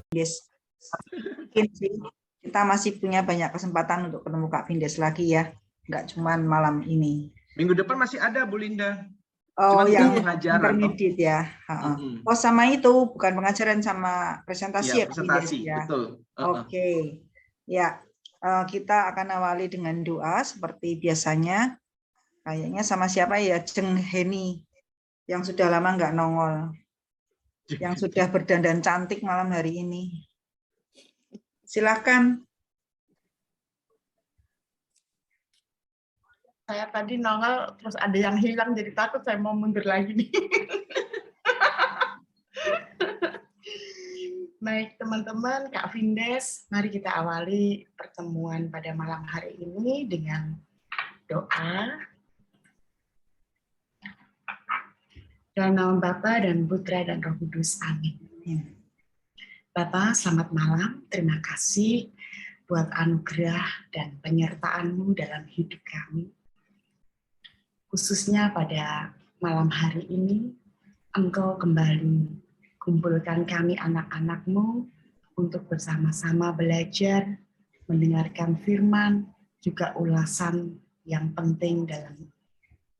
Yes. Mungkin sih kita masih punya banyak kesempatan untuk ketemu Kak Vindes lagi ya, nggak cuman malam ini. Minggu depan masih ada Bu Linda. Oh, cuman yang pengajaran intermediate ya. Oh, sama itu bukan pengajaran, sama presentasi ya, presentasi, ya. betul. Oke. Ya, kita akan awali dengan doa seperti biasanya. Kayaknya sama siapa ya, Jeng Heni yang sudah lama nggak nongol, yang sudah berdandan cantik malam hari ini. Silakan. Saya tadi nongol, terus ada yang hilang, jadi takut saya mau mundur lagi nih. Baik teman-teman, Kak Vindes, mari kita awali pertemuan pada malam hari ini dengan doa. Dalam nama Bapa dan Putra dan Roh Kudus, amin. Bapa, selamat malam, terima kasih buat anugerah dan penyertaan-Mu dalam hidup kami. Khususnya pada malam hari ini, Engkau kembali kumpulkan kami anak-anak-Mu untuk bersama-sama belajar, mendengarkan firman, juga ulasan yang penting dalam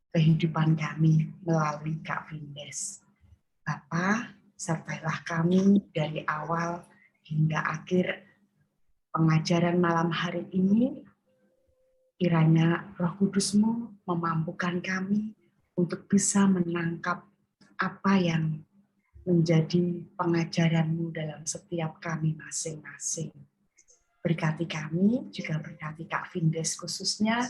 kehidupan kami melalui Kak Vindes. Bapa, sertailah kami dari awal hingga akhir pengajaran malam hari ini. Kiranya Roh Kudus-Mu memampukan kami untuk bisa menangkap apa yang menjadi pengajaran-Mu dalam setiap kami masing-masing. Berkati kami, juga berkati Kak Vindes khususnya,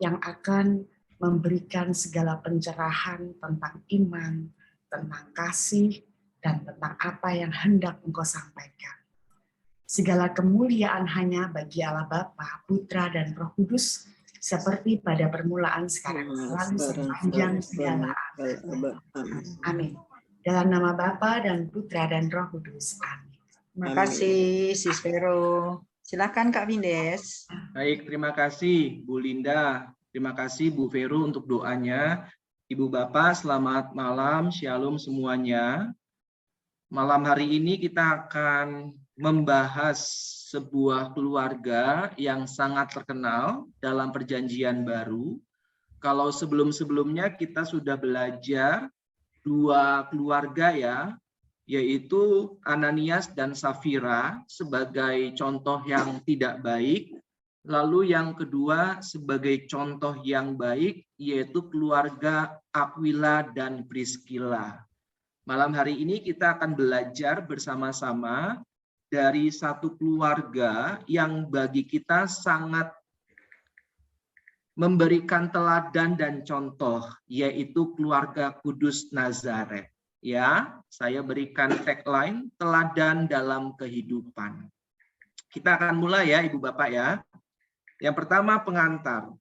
yang akan memberikan segala pencerahan tentang iman, tentang kasih, dan tentang apa yang hendak Engkau sampaikan. Segala kemuliaan hanya bagi Allah Bapa, Putra, dan Roh Kudus, seperti pada permulaan sekarang, selalu sepanjang segala abad. Amin. Dalam nama Bapa dan Putra dan Roh Kudus. Amin. Terima kasih, Sis Vero. Silakan Kak Vindes. Baik, terima kasih Bu Linda. Terima kasih Bu Vero untuk doanya. Ibu Bapak, selamat malam, shalom semuanya. Malam hari ini kita akan membahas sebuah keluarga yang sangat terkenal dalam Perjanjian Baru. Kalau sebelum-sebelumnya kita sudah belajar dua keluarga ya, yaitu Ananias dan Safira sebagai contoh yang tidak baik. Lalu yang kedua sebagai contoh yang baik, yaitu keluarga Aquila dan Priscilla. Malam hari ini kita akan belajar bersama-sama dari satu keluarga yang bagi kita sangat memberikan teladan dan contoh, yaitu keluarga Kudus Nazaret. Ya, saya berikan tagline teladan dalam kehidupan. Kita akan mulai ya Ibu Bapak ya. Yang pertama pengantar.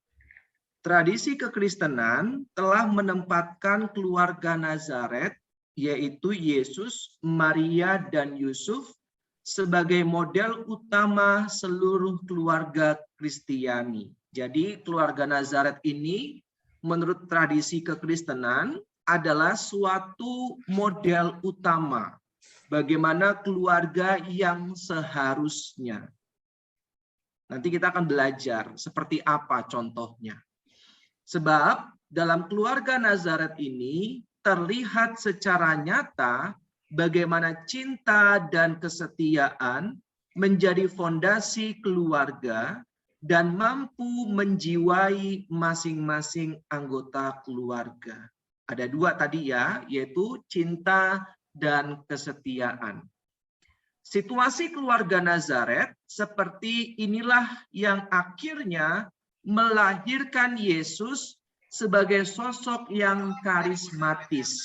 Tradisi kekristenan telah menempatkan keluarga Nazaret, yaitu Yesus, Maria, dan Yusuf sebagai model utama seluruh keluarga Kristiani. Jadi keluarga Nazaret ini menurut tradisi kekristenan adalah suatu model utama bagaimana keluarga yang seharusnya. Nanti kita akan belajar seperti apa contohnya. Sebab dalam keluarga Nazaret ini terlihat secara nyata bagaimana cinta dan kesetiaan menjadi fondasi keluarga dan mampu menjiwai masing-masing anggota keluarga. Ada dua tadi ya, yaitu cinta dan kesetiaan. Situasi keluarga Nazaret seperti inilah yang akhirnya melahirkan Yesus sebagai sosok yang karismatis.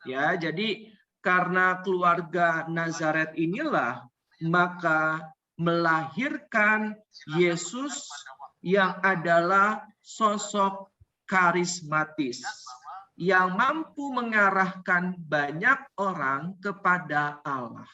Ya, jadi karena keluarga Nazaret inilah maka melahirkan Yesus yang adalah sosok karismatis yang mampu mengarahkan banyak orang kepada Allah.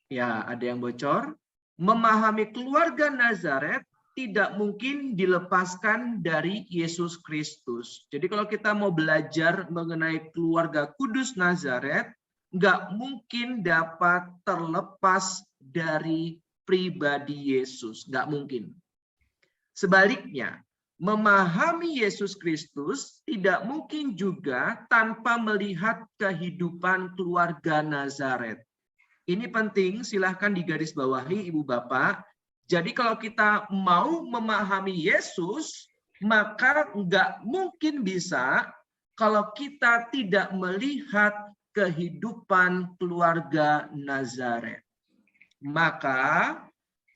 Ya, ada yang bocor. Memahami keluarga Nazaret tidak mungkin dilepaskan dari Yesus Kristus. Jadi kalau kita mau belajar mengenai keluarga kudus Nazaret, nggak mungkin dapat terlepas dari pribadi Yesus. Nggak mungkin. Sebaliknya, memahami Yesus Kristus tidak mungkin juga tanpa melihat kehidupan keluarga Nazaret. Ini penting, silahkan digarisbawahi Ibu Bapak. Jadi kalau kita mau memahami Yesus, maka nggak mungkin bisa kalau kita tidak melihat kehidupan keluarga Nazaret. Maka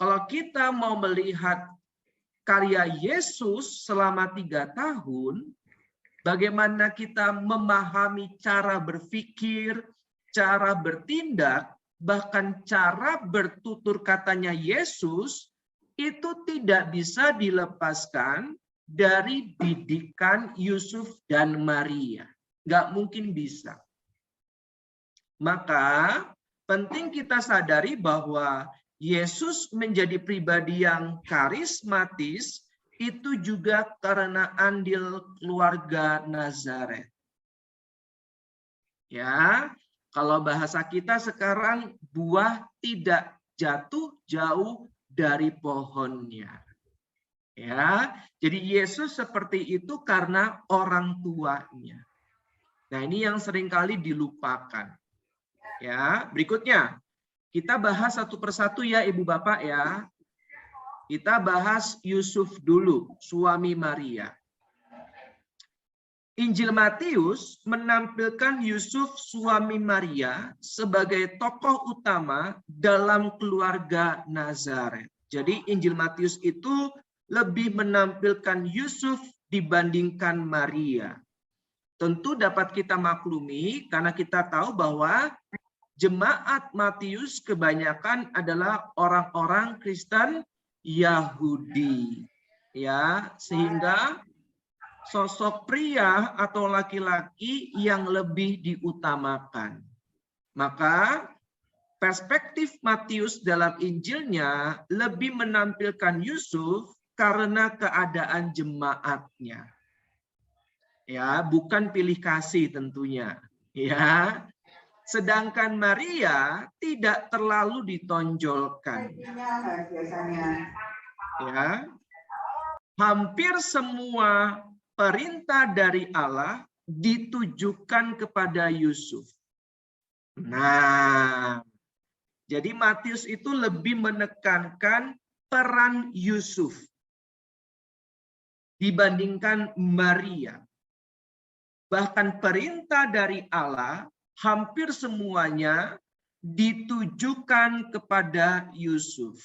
kalau kita mau melihat karya Yesus selama 3 tahun, bagaimana kita memahami cara berpikir, cara bertindak, bahkan cara bertutur katanya Yesus, itu tidak bisa dilepaskan dari didikan Yusuf dan Maria. Nggak mungkin bisa. Maka penting kita sadari bahwa Yesus menjadi pribadi yang karismatis itu juga karena andil keluarga Nazaret. Ya, kalau bahasa kita sekarang buah tidak jatuh jauh dari pohonnya. Ya, jadi Yesus seperti itu karena orang tuanya. Nah, ini yang seringkali dilupakan. Ya, berikutnya kita bahas satu persatu ya Ibu Bapak ya. Kita bahas Yusuf dulu, suami Maria. Injil Matius menampilkan Yusuf suami Maria sebagai tokoh utama dalam keluarga Nazaret. Jadi Injil Matius itu lebih menampilkan Yusuf dibandingkan Maria. Tentu dapat kita maklumi karena kita tahu bahwa jemaat Matius kebanyakan adalah orang-orang Kristen Yahudi. Ya, sehingga sosok pria atau laki-laki yang lebih diutamakan. Maka perspektif Matius dalam Injilnya lebih menampilkan Yusuf karena keadaan jemaatnya. Ya, bukan pilih kasih tentunya. Ya. Sedangkan Maria tidak terlalu ditonjolkan. Ya. Hampir semua perintah dari Allah ditujukan kepada Yusuf. Nah, jadi Matius itu lebih menekankan peran Yusuf dibandingkan Maria. Bahkan perintah dari Allah hampir semuanya ditujukan kepada Yusuf.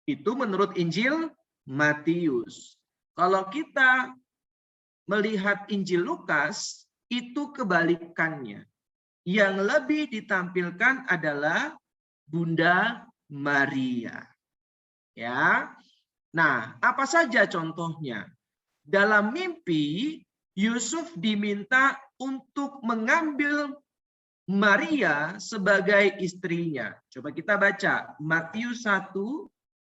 Itu menurut Injil Matius. Kalau kita melihat Injil Lukas, itu kebalikannya. Yang lebih ditampilkan adalah Bunda Maria. Ya. Nah, apa saja contohnya? Dalam mimpi, Yusuf diminta untuk mengambil Maria sebagai istrinya. Coba kita baca Matius 1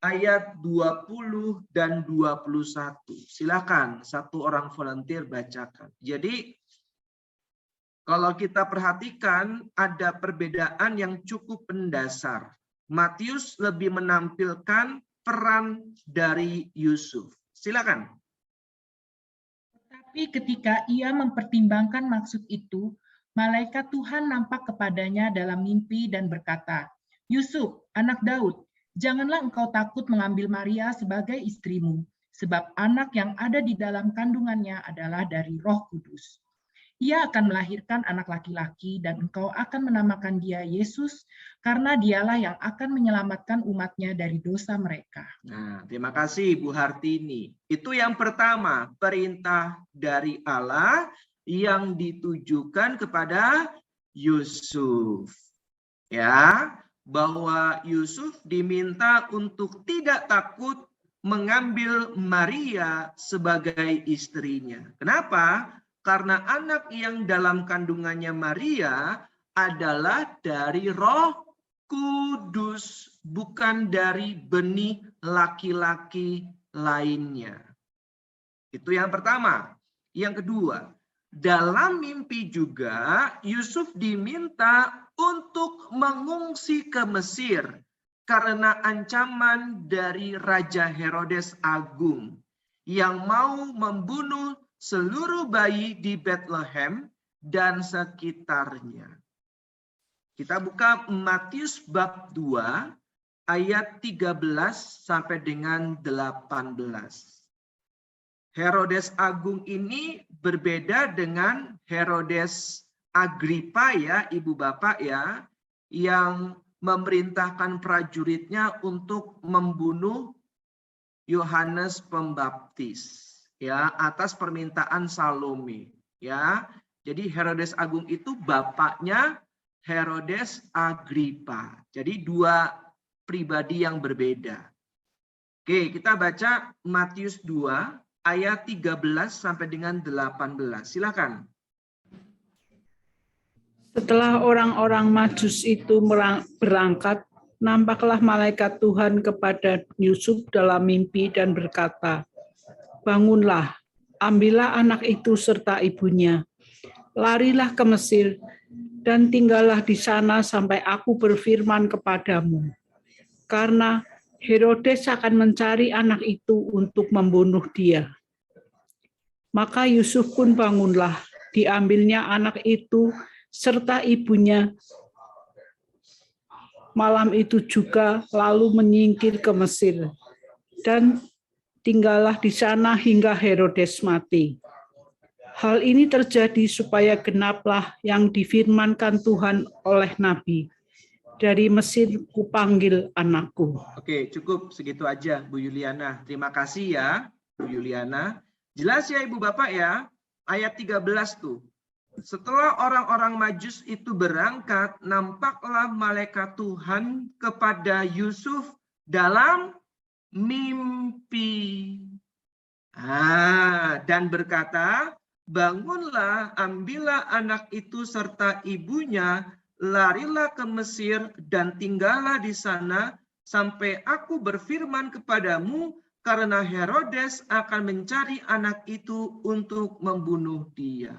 ayat 20 dan 21. Silakan satu orang volunteer bacakan. Jadi kalau kita perhatikan ada perbedaan yang cukup mendasar. Matius lebih menampilkan peran dari Yusuf. Silakan. Tapi ketika ia mempertimbangkan maksud itu, malaikat Tuhan nampak kepadanya dalam mimpi dan berkata, "Yusuf, anak Daud, janganlah engkau takut mengambil Maria sebagai istrimu, sebab anak yang ada di dalam kandungannya adalah dari Roh Kudus. Ia akan melahirkan anak laki-laki dan engkau akan menamakan dia Yesus, karena dialah yang akan menyelamatkan umatnya dari dosa mereka." Nah, terima kasih Bu Hartini. Itu yang pertama, perintah dari Allah yang ditujukan kepada Yusuf. Ya, bahwa Yusuf diminta untuk tidak takut mengambil Maria sebagai istrinya. Kenapa? Karena anak yang dalam kandungannya Maria adalah dari Roh Kudus, bukan dari benih laki-laki lainnya. Itu yang pertama. Yang kedua, dalam mimpi juga Yusuf diminta untuk mengungsi ke Mesir karena ancaman dari Raja Herodes Agung yang mau membunuh seluruh bayi di Bethlehem dan sekitarnya. Kita buka Matius bab 2 ayat 13 sampai dengan 18. Herodes Agung ini berbeda dengan Herodes Agripa ya, Ibu Bapak ya, yang memerintahkan prajuritnya untuk membunuh Yohanes Pembaptis ya atas permintaan Salome ya. Jadi Herodes Agung itu bapaknya Herodes Agripa. Jadi dua pribadi yang berbeda. Oke, kita baca Matius 2 ayat 13 sampai dengan 18. Silakan. Setelah orang-orang Majus itu berangkat, nampaklah malaikat Tuhan kepada Yusuf dalam mimpi dan berkata, "Bangunlah, ambillah anak itu serta ibunya, larilah ke Mesir, dan tinggallah di sana sampai aku berfirman kepadamu. Karena Herodes akan mencari anak itu untuk membunuh dia." Maka Yusuf pun bangunlah, diambilnya anak itu serta ibunya malam itu juga, lalu menyingkir ke Mesir, dan tinggallah di sana hingga Herodes mati. Hal ini terjadi supaya genaplah yang difirmankan Tuhan oleh Nabi, "Dari Mesir kupanggil anakku." Oke, cukup segitu aja Bu Yuliana. Terima kasih ya Bu Yuliana. Jelas ya Ibu Bapak ya, ayat 13 tuh. Setelah orang-orang Majus itu berangkat, nampaklah malaikat Tuhan kepada Yusuf dalam mimpi. Dan berkata, "Bangunlah, ambillah anak itu serta ibunya, larilah ke Mesir dan tinggallah di sana sampai aku berfirman kepadamu, karena Herodes akan mencari anak itu untuk membunuh dia."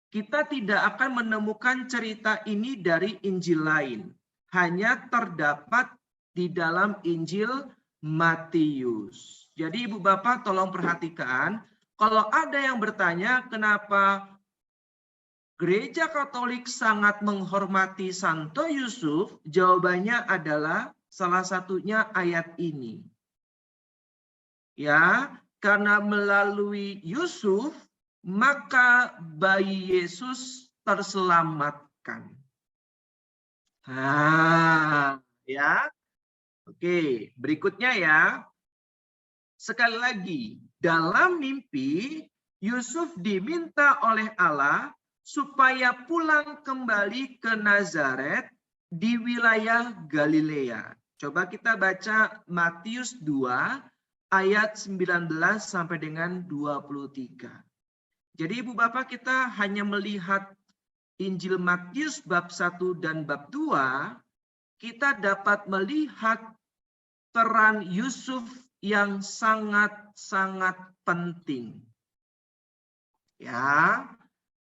Kita tidak akan menemukan cerita ini dari Injil lain. Hanya terdapat di dalam Injil Matius. Jadi Ibu Bapak tolong perhatikan, kalau ada yang bertanya kenapa Gereja Katolik sangat menghormati Santo Yusuf, jawabannya adalah salah satunya ayat ini. Ya, karena melalui Yusuf maka bayi Yesus terselamatkan. Ya. Oke, berikutnya ya. Sekali lagi, dalam mimpi Yusuf diminta oleh Allah supaya pulang kembali ke Nazaret di wilayah Galilea. Coba kita baca Matius 2 ayat 19 sampai dengan 23. Jadi Ibu Bapak kita hanya melihat Injil Matius bab 1 dan bab 2, kita dapat melihat peran Yusuf yang sangat-sangat penting. Ya.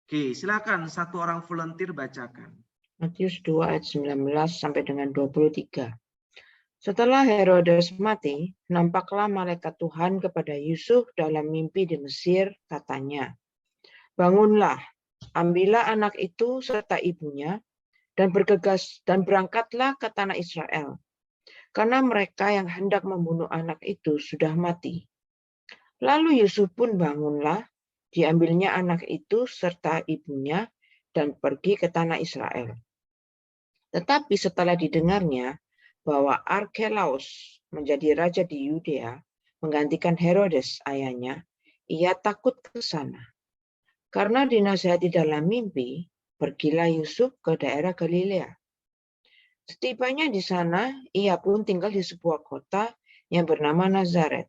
Oke, silakan satu orang volunteer bacakan. Matius 2 ayat 19 sampai dengan 23. Setelah Herodes mati, nampaklah malaikat Tuhan kepada Yusuf dalam mimpi di Mesir, katanya, "Bangunlah, ambillah anak itu serta ibunya, dan bergegas dan berangkatlah ke tanah Israel, karena mereka yang hendak membunuh anak itu sudah mati." Lalu Yusuf pun bangunlah, diambilnya anak itu serta ibunya, dan pergi ke tanah Israel. Tetapi setelah didengarnya bahwa Arkelaus menjadi raja di Yudea, menggantikan Herodes ayahnya, ia takut ke sana. Karena dinasihati dalam mimpi, pergilah Yusuf ke daerah Galilea. Setibanya di sana, ia pun tinggal di sebuah kota yang bernama Nazaret.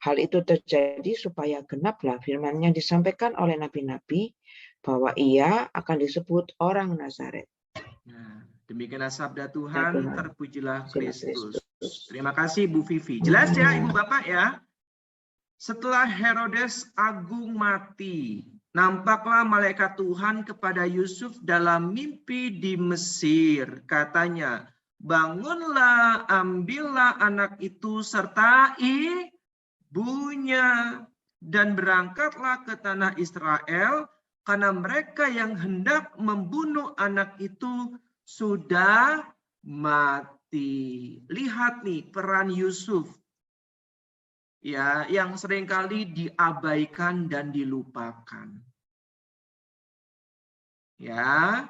Hal itu terjadi supaya genaplah firman yang disampaikan oleh nabi-nabi bahwa ia akan disebut orang Nazaret. Nah, demikianlah sabda Tuhan, terpujilah Kristus. Terima kasih Bu Vivi. Jelas ya Ibu Bapak ya? Setelah Herodes Agung mati, nampaklah malaikat Tuhan kepada Yusuf dalam mimpi di Mesir. Katanya, bangunlah, ambillah anak itu serta ibunya, dan berangkatlah ke tanah Israel, karena mereka yang hendak membunuh anak itu sudah mati. Lihat nih peran Yusuf, ya, yang seringkali diabaikan dan dilupakan. Ya,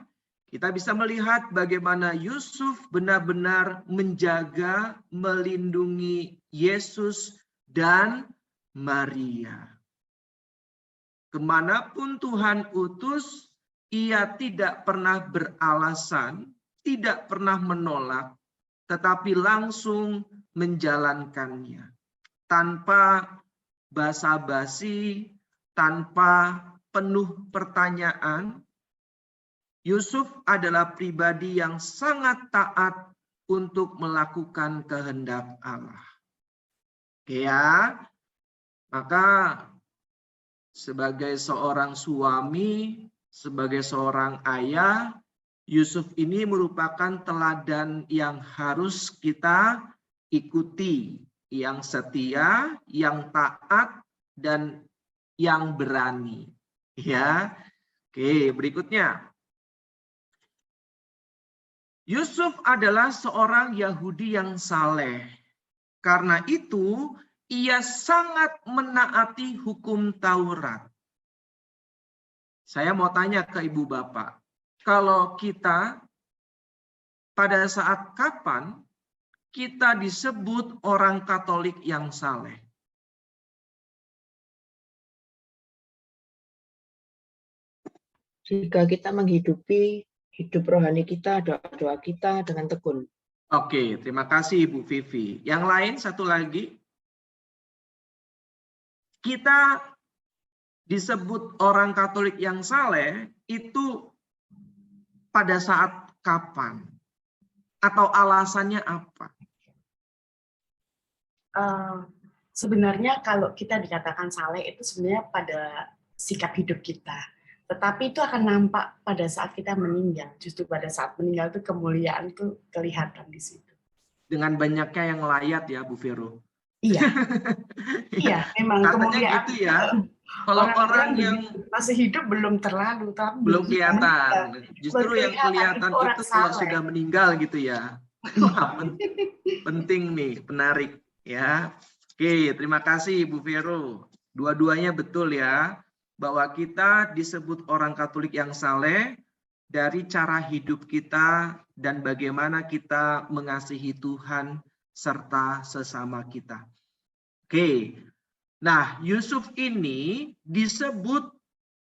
kita bisa melihat bagaimana Yusuf benar-benar menjaga, melindungi Yesus dan Maria. Kemanapun Tuhan utus, ia tidak pernah beralasan, tidak pernah menolak, tetapi langsung menjalankannya. Tanpa basa-basi, tanpa penuh pertanyaan. Yusuf adalah pribadi yang sangat taat untuk melakukan kehendak Allah. Oke ya, maka sebagai seorang suami, sebagai seorang ayah, Yusuf ini merupakan teladan yang harus kita ikuti, yang setia, yang taat, dan yang berani. Ya, oke, berikutnya. Yusuf adalah seorang Yahudi yang saleh. Karena itu, ia sangat menaati hukum Taurat. Saya mau tanya ke ibu bapak, kalau kita pada saat kapan kita disebut orang Katolik yang saleh? Jika kita menghidupi hidup rohani kita, doa-doa kita dengan tekun. Oke, terima kasih Ibu Vivi. Yang lain satu lagi, kita disebut orang Katolik yang saleh itu pada saat kapan? Atau alasannya apa? Sebenarnya kalau kita dikatakan saleh itu sebenarnya pada sikap hidup kita. Tetapi itu akan nampak pada saat kita meninggal. Justru pada saat meninggal itu kemuliaan itu kelihatan di situ. Dengan banyaknya yang layat ya Bu Vero. Iya. Iya, memang Katanya kemuliaan gitu ya. Kalau orang yang masih hidup belum terlalu, tapi belum kelihatan. Justru yang kelihatan itu kalau sudah meninggal gitu ya. Penting nih, menarik ya. Oke, terima kasih Bu Vero. Dua-duanya betul ya, bahwa kita disebut orang Katolik yang saleh dari cara hidup kita dan bagaimana kita mengasihi Tuhan serta sesama kita. Oke, nah Yusuf ini disebut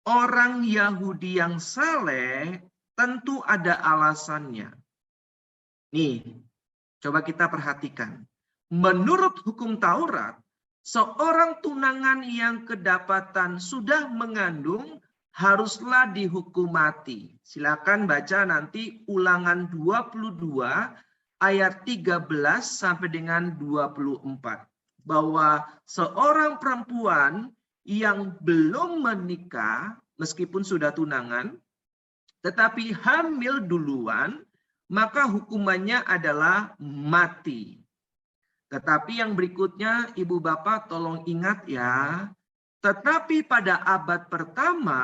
orang Yahudi yang saleh, tentu ada alasannya. Nih, coba kita perhatikan. Menurut hukum Taurat, seorang tunangan yang kedapatan sudah mengandung haruslah dihukum mati. Silakan baca nanti Ulangan 22 ayat 13 sampai dengan 24. Bahwa seorang perempuan yang belum menikah, meskipun sudah tunangan, tetapi hamil duluan, maka hukumannya adalah mati. Tetapi yang berikutnya, Ibu Bapak tolong ingat ya, tetapi pada abad pertama,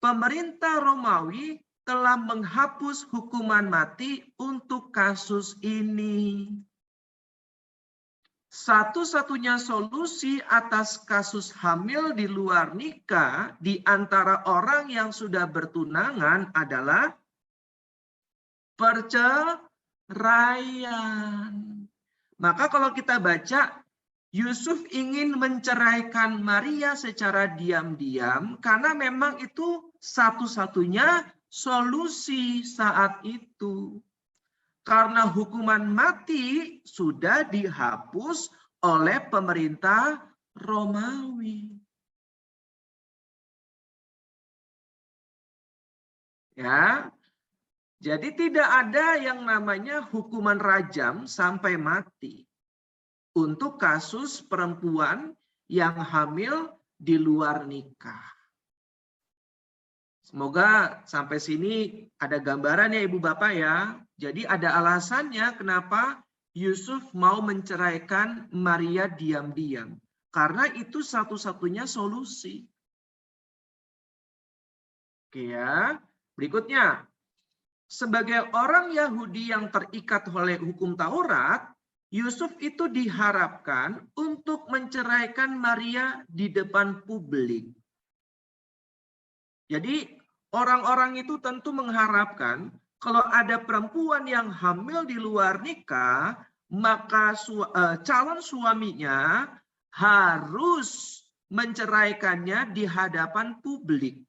pemerintah Romawi telah menghapus hukuman mati untuk kasus ini. Satu-satunya solusi atas kasus hamil di luar nikah di antara orang yang sudah bertunangan adalah perceraian. Maka kalau kita baca, Yusuf ingin menceraikan Maria secara diam-diam karena memang itu satu-satunya solusi saat itu. Karena hukuman mati sudah dihapus oleh pemerintah Romawi. Ya. Jadi tidak ada yang namanya hukuman rajam sampai mati untuk kasus perempuan yang hamil di luar nikah. Semoga sampai sini ada gambaran ya Ibu Bapak ya. Jadi ada alasannya kenapa Yusuf mau menceraikan Maria diam-diam. Karena itu satu-satunya solusi. Oke ya. Berikutnya. Sebagai orang Yahudi yang terikat oleh hukum Taurat, Yusuf itu diharapkan untuk menceraikan Maria di depan publik. Jadi orang-orang itu tentu mengharapkan kalau ada perempuan yang hamil di luar nikah, maka calon suaminya harus menceraikannya di hadapan publik.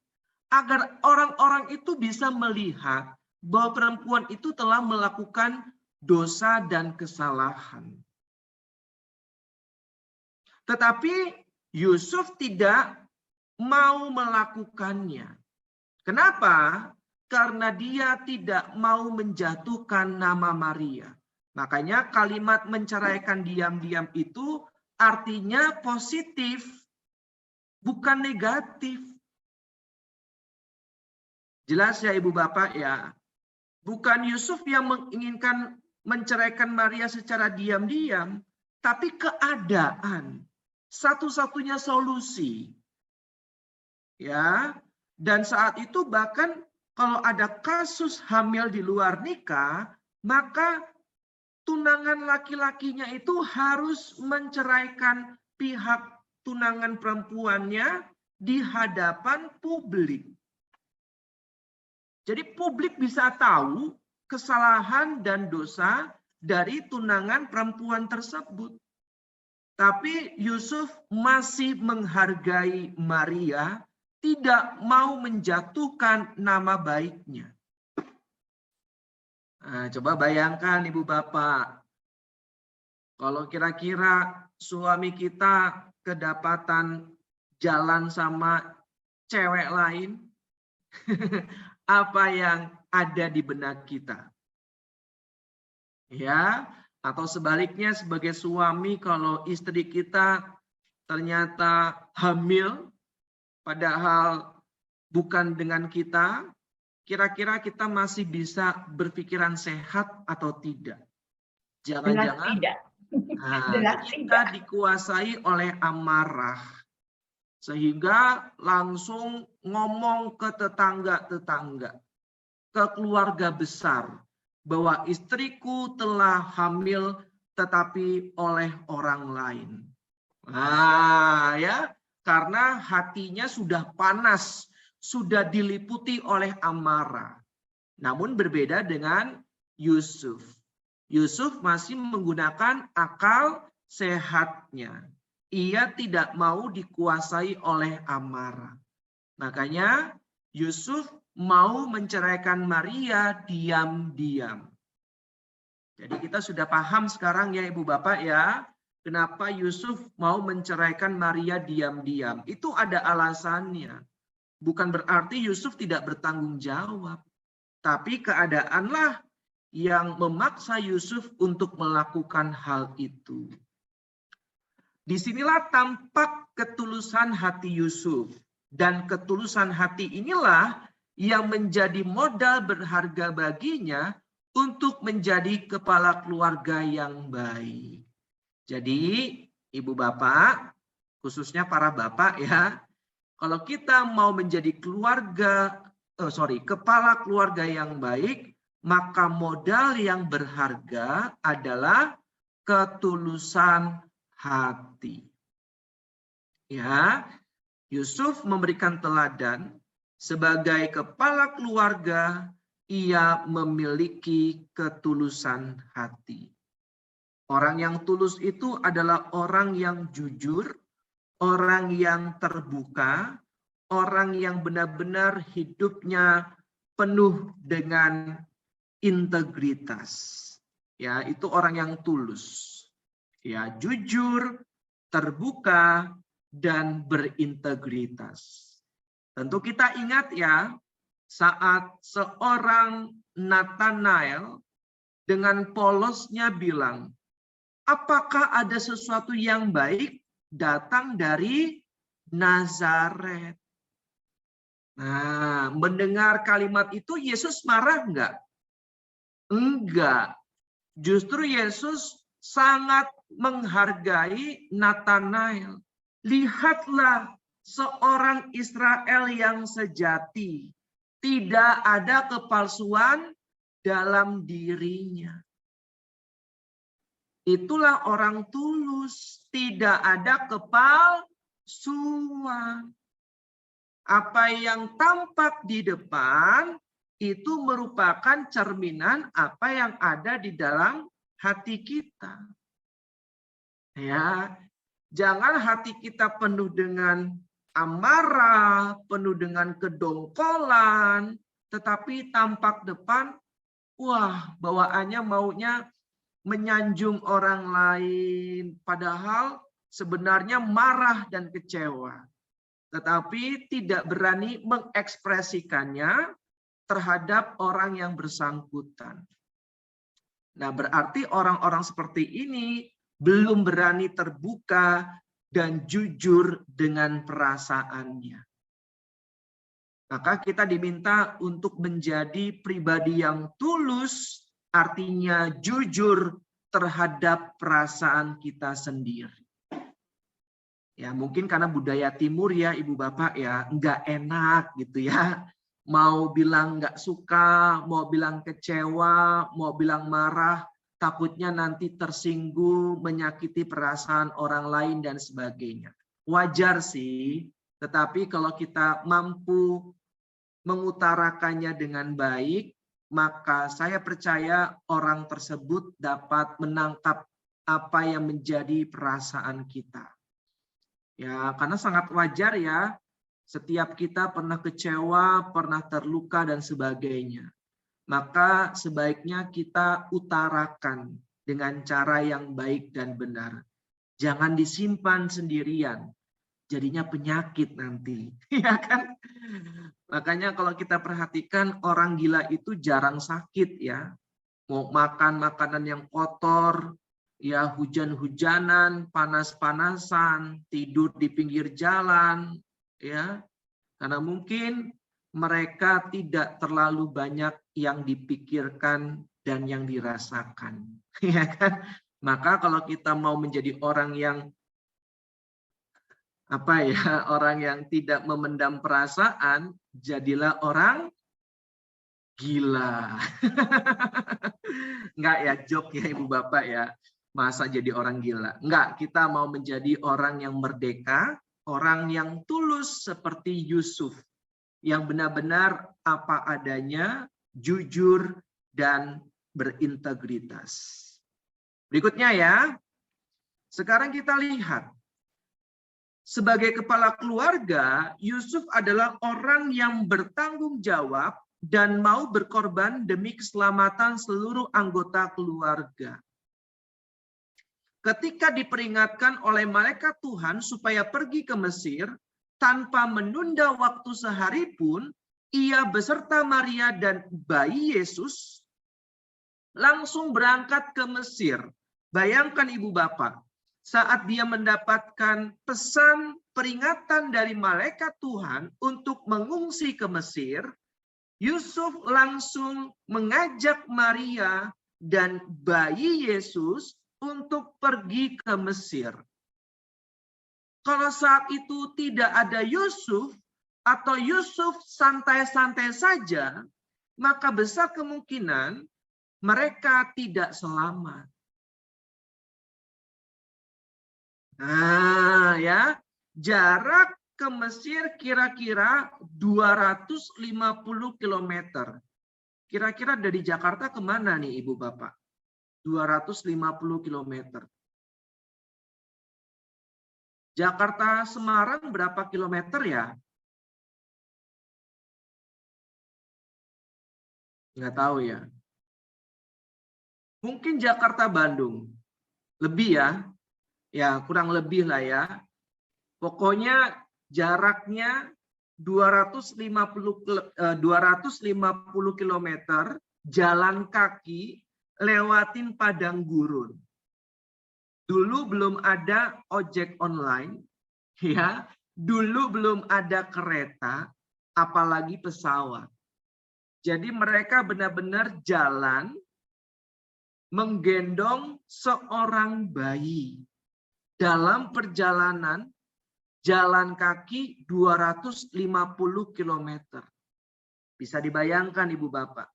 Agar orang-orang itu bisa melihat bahwa perempuan itu telah melakukan dosa dan kesalahan. Tetapi Yusuf tidak mau melakukannya. Kenapa? Karena dia tidak mau menjatuhkan nama Maria. Makanya kalimat menceraikan diam-diam itu artinya positif, bukan negatif. Jelas ya Ibu Bapak ya. Bukan Yusuf yang menginginkan menceraikan Maria secara diam-diam, tapi keadaan. Satu-satunya solusi. Ya. Dan saat itu bahkan kalau ada kasus hamil di luar nikah, maka tunangan laki-lakinya itu harus menceraikan pihak tunangan perempuannya di hadapan publik. Jadi publik bisa tahu kesalahan dan dosa dari tunangan perempuan tersebut. Tapi Yusuf masih menghargai Maria, tidak mau menjatuhkan nama baiknya. Nah, coba bayangkan Ibu Bapak, kalau kira-kira suami kita kedapatan jalan sama cewek lain, apa yang ada di benak kita? Ya, atau sebaliknya sebagai suami kalau istri kita ternyata hamil padahal bukan dengan kita, kira-kira kita masih bisa berpikiran sehat atau tidak? Jangan-jangan kita dikuasai oleh amarah. Sehingga langsung ngomong ke tetangga-tetangga, ke keluarga besar, bahwa istriku telah hamil tetapi oleh orang lain. Nah, ya, karena hatinya sudah panas, sudah diliputi oleh amarah. Namun berbeda dengan Yusuf. Yusuf masih menggunakan akal sehatnya. Ia tidak mau dikuasai oleh amarah. Makanya Yusuf mau menceraikan Maria diam-diam. Jadi kita sudah paham sekarang ya Ibu Bapak ya, kenapa Yusuf mau menceraikan Maria diam-diam. Itu ada alasannya. Bukan berarti Yusuf tidak bertanggung jawab. Tapi keadaanlah yang memaksa Yusuf untuk melakukan hal itu. Disinilah tampak ketulusan hati Yusuf. Dan ketulusan hati inilah yang menjadi modal berharga baginya untuk menjadi kepala keluarga yang baik. Jadi Ibu Bapak, khususnya para Bapak ya, kalau kita mau menjadi kepala keluarga yang baik, maka modal yang berharga adalah ketulusan hati. Ya, Yusuf memberikan teladan sebagai kepala keluarga, ia memiliki ketulusan hati. Orang yang tulus itu adalah orang yang jujur, orang yang terbuka, orang yang benar-benar hidupnya penuh dengan integritas. Ya, itu orang yang tulus. Ya, jujur, terbuka, dan berintegritas. Tentu kita ingat ya, saat seorang Nathanael dengan polosnya bilang, apakah ada sesuatu yang baik datang dari Nazaret. Nah, mendengar kalimat itu Yesus marah enggak? Enggak. Justru Yesus sangat menghargai Nathanael. Lihatlah seorang Israel yang sejati. Tidak ada kepalsuan dalam dirinya. Itulah orang tulus. Tidak ada kepalsuan. Apa yang tampak di depan itu merupakan cerminan apa yang ada di dalam hati kita. Ya, jangan hati kita penuh dengan amarah, penuh dengan kedongkolan, tetapi tampak depan, wah, bawaannya maunya menyanjung orang lain, padahal sebenarnya marah dan kecewa. Tetapi tidak berani mengekspresikannya terhadap orang yang bersangkutan. Nah, berarti orang-orang seperti ini belum berani terbuka dan jujur dengan perasaannya. Maka kita diminta untuk menjadi pribadi yang tulus, artinya jujur terhadap perasaan kita sendiri. Ya, mungkin karena budaya timur ya Ibu Bapak ya, nggak enak gitu ya. Mau bilang nggak suka, mau bilang kecewa, mau bilang marah, takutnya nanti tersinggung, menyakiti perasaan orang lain dan sebagainya. Wajar sih, tetapi kalau kita mampu mengutarakannya dengan baik, maka saya percaya orang tersebut dapat menangkap apa yang menjadi perasaan kita. Ya, karena sangat wajar ya, setiap kita pernah kecewa, pernah terluka dan sebagainya. Maka sebaiknya kita utarakan dengan cara yang baik dan benar. Jangan disimpan sendirian, jadinya penyakit nanti, ya kan? Makanya kalau kita perhatikan orang gila itu jarang sakit ya. Mau makan makanan yang kotor, ya hujan-hujanan, panas-panasan, tidur di pinggir jalan, ya. Karena mungkin mereka tidak terlalu banyak yang dipikirkan dan yang dirasakan, ya kan? Maka kalau kita mau menjadi orang yang orang yang tidak memendam perasaan, jadilah orang gila. Enggak ya, joke ya Ibu Bapak ya. Masa jadi orang gila? Enggak, kita mau menjadi orang yang merdeka, orang yang tulus seperti Yusuf. Yang benar-benar apa adanya, jujur, dan berintegritas. Berikutnya ya, sekarang kita lihat. Sebagai kepala keluarga, Yusuf adalah orang yang bertanggung jawab dan mau berkorban demi keselamatan seluruh anggota keluarga. Ketika diperingatkan oleh malaikat Tuhan supaya pergi ke Mesir, tanpa menunda waktu sehari pun, ia beserta Maria dan bayi Yesus langsung berangkat ke Mesir. Bayangkan Ibu Bapak, saat dia mendapatkan pesan peringatan dari malaikat Tuhan untuk mengungsi ke Mesir, Yusuf langsung mengajak Maria dan bayi Yesus untuk pergi ke Mesir. Kalau saat itu tidak ada Yusuf, atau Yusuf santai-santai saja, maka besar kemungkinan mereka tidak selamat. Nah ya, jarak ke Mesir kira-kira 250 km. Kira-kira dari Jakarta kemana nih Ibu Bapak? 250 km. Jakarta Semarang berapa kilometer ya? Nggak tahu ya. Mungkin Jakarta Bandung. Lebih ya. Ya, kurang lebih lah ya. Pokoknya jaraknya 250 km jalan kaki lewatin padang gurun. Dulu belum ada ojek online, ya. Dulu belum ada kereta, apalagi pesawat. Jadi mereka benar-benar jalan menggendong seorang bayi dalam perjalanan jalan kaki 250 km. Bisa dibayangkan Ibu Bapak.